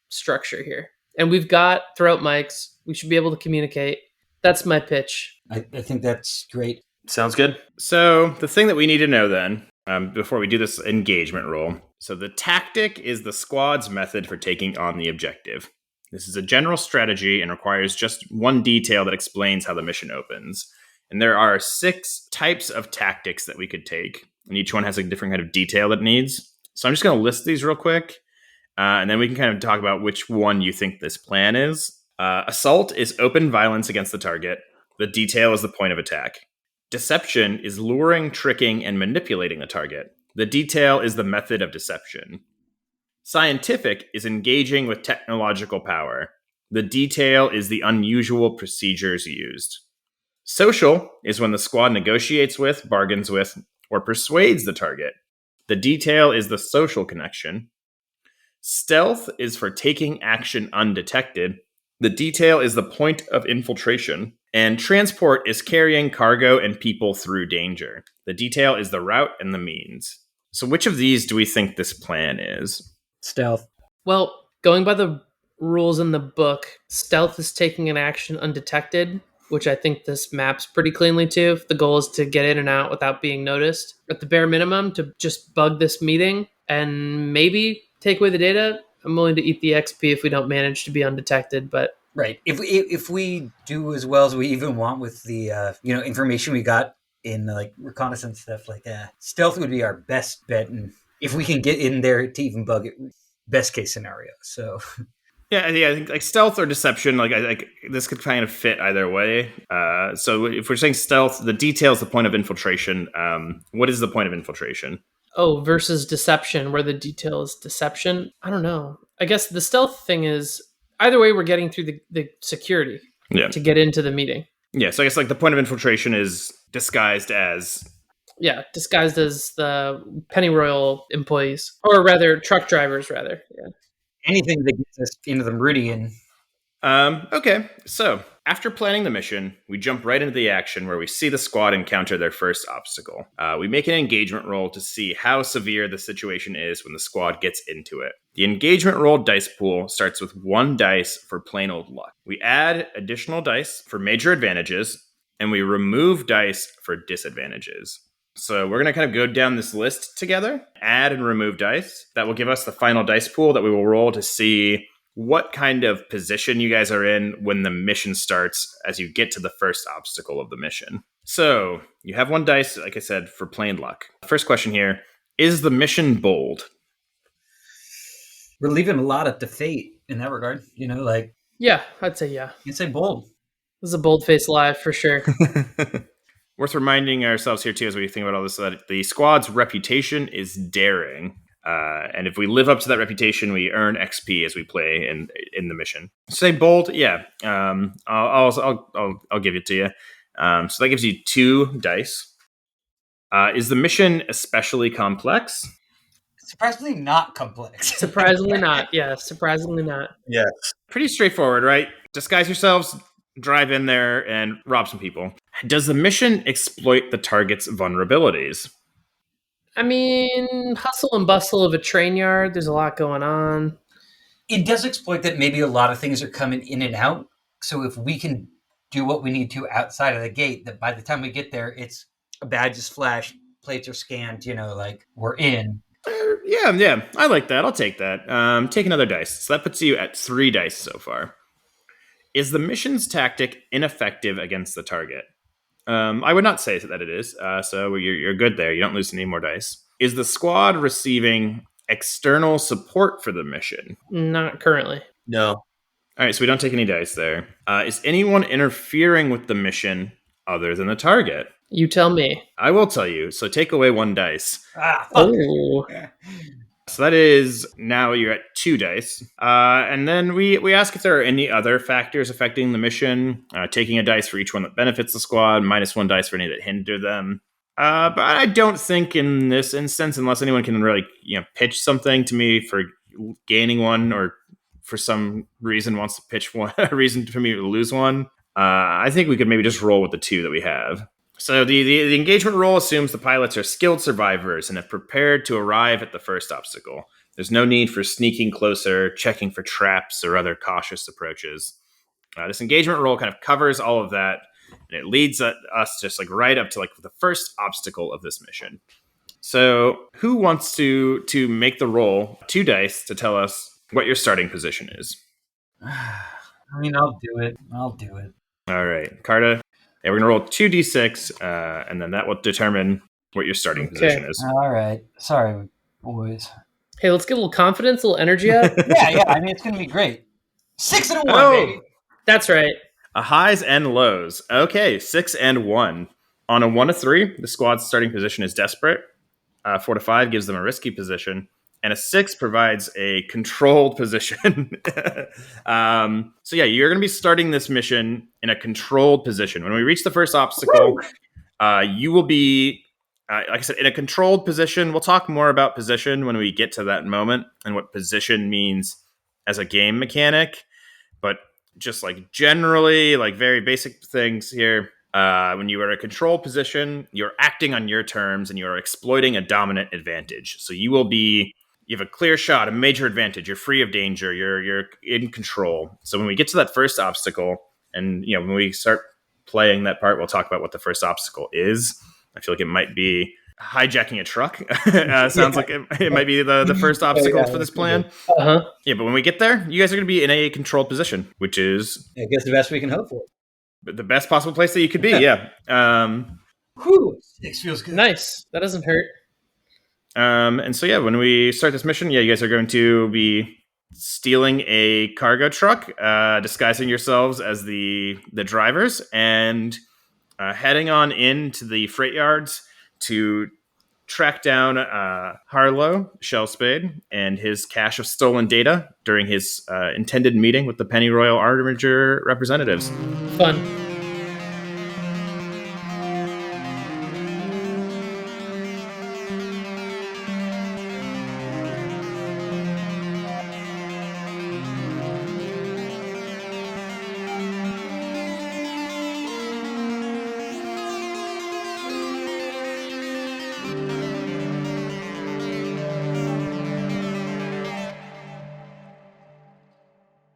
structure here. And we've got throat mics. We should be able to communicate. That's my pitch. I think that's great. Sounds good. So the thing that we need to know then, before we do this engagement roll, so the tactic is the squad's method for taking on the objective. This is a general strategy and requires just one detail that explains how the mission opens. And there are 6 types of tactics that we could take, and each one has a different kind of detail it needs. So I'm just going to list these real quick, and then we can kind of talk about which one you think this plan is. Assault is open violence against the target. The detail is the point of attack. Deception is luring, tricking, and manipulating the target. The detail is the method of deception. Scientific is engaging with technological power. The detail is the unusual procedures used. Social is when the squad negotiates with, bargains with, or persuades the target. The detail is the social connection. Stealth is for taking action undetected. The detail is the point of infiltration. And transport is carrying cargo and people through danger. The detail is the route and the means. So which of these do we think this plan is? Stealth. Well, going by the rules in the book, stealth is taking an action undetected, which I think this maps pretty cleanly to. The goal is to get in and out without being noticed. At the bare minimum, to just bug this meeting and maybe take away the data. I'm willing to eat the XP if we don't manage to be undetected, but Right. If we do as well as we even want with the information we got in like reconnaissance stuff, like stealth would be our best bet, and if we can get in there to even bug it, best case scenario. So Yeah, I think like stealth or deception, like this could kind of fit either way. So if we're saying stealth, the detail is the point of infiltration. What is the point of infiltration? versus deception, where the detail is deception. I don't know. I guess the stealth thing is either way, we're getting through the security Yeah. to get into the meeting. Yeah, so I guess like the point of infiltration is disguised as Disguised as the pennyroyal employees, or rather, truck drivers. Rather, yeah. anything that gets us into the meridian. Okay, so after planning the mission, we jump right into the action where we see the squad encounter their first obstacle. We make an engagement roll to see how severe the situation is when the squad gets into it. The engagement roll dice pool starts with 1 dice for plain old luck. We add additional dice for major advantages, and we remove dice for disadvantages. So we're going to kind of go down this list together, add and remove dice. That will give us the final dice pool that we will roll to see what kind of position you guys are in when the mission starts as you get to the first obstacle of the mission. So you have 1 dice, like I said, for plain luck. First question here, is the mission bold? We're leaving a lot up to fate in that regard. Yeah, I'd say yeah. You'd say bold. This is a bold-faced lie for sure. Worth reminding ourselves here, too, as we think about all this, that the squad's reputation is daring. And if we live up to that reputation, we earn XP as we play in the mission. Say bold, yeah. I'll give it to you. So that gives you 2 dice. Is the mission especially complex? Surprisingly not complex. Surprisingly not. Yeah, surprisingly not. Yes. Pretty straightforward, right? Disguise yourselves, drive in there, and rob some people. Does the mission exploit the target's vulnerabilities? I mean, hustle and bustle of a train yard. There's a lot going on. It does exploit that maybe a lot of things are coming in and out. So if we can do what we need to outside of the gate, that by the time we get there, it's a badge is flashed, plates are scanned, like we're in. Yeah, I like that. I'll take that. Take another dice. So that puts you at 3 dice so far. Is the mission's tactic ineffective against the target? I would not say that it is. So you're good there. You don't lose any more dice. Is the squad receiving external support for the mission? Not currently. No. All right, so we don't take any dice there. Is anyone interfering with the mission other than the target? You tell me. I will tell you. So take away 1 dice. Fuck. Oh. So that is, now you're at 2 dice. And then we ask if there are any other factors affecting the mission, taking a dice for each one that benefits the squad, -1 dice for any that hinder them. But I don't think in this instance, unless anyone can really pitch something to me for gaining one, or for some reason wants to pitch one, a reason for me to lose one, I think we could maybe just roll with the 2 that we have. So the engagement roll assumes the pilots are skilled survivors and have prepared to arrive at the first obstacle. There's no need for sneaking closer, checking for traps, or other cautious approaches. This engagement roll kind of covers all of that, and it leads us just right up to the first obstacle of this mission. So who wants to make the roll 2 dice to tell us what your starting position is? I mean, I'll do it. All right, Carta. Yeah, we're going to roll 2d6, and then that will determine what your starting position is. All right. Sorry, boys. Hey, let's get a little confidence, a little energy up. Yeah. I mean, it's going to be great. 6 and a 1, baby. That's right. A highs and lows. Okay, 6 and 1. On a 1 to 3, the squad's starting position is desperate. 4 to 5 gives them a risky position. And a 6 provides a controlled position. So you're going to be starting this mission in a controlled position. When we reach the first obstacle, you will be, like I said, in a controlled position. We'll talk more about position when we get to that moment and what position means as a game mechanic. But just generally, very basic things here. When you are in a control position, you're acting on your terms and you are exploiting a dominant advantage. So you have a clear shot, a major advantage. You're free of danger. You're in control. So when we get to that first obstacle, and when we start playing that part, we'll talk about what the first obstacle is. I feel like it might be hijacking a truck. Sounds like it might be the first obstacle for this plan. Yeah, but when we get there, you guys are going to be in a controlled position, which is, I guess, the best we can hope for. the best possible place that you could be. Yeah. Whew. 6 feels good. Nice. That doesn't hurt. And so, when we start this mission, you guys are going to be stealing a cargo truck, disguising yourselves as the drivers, and heading on into the freight yards to track down Harlow Shellspade and his cache of stolen data during his intended meeting with the Penny Royal Armiger representatives. Fun.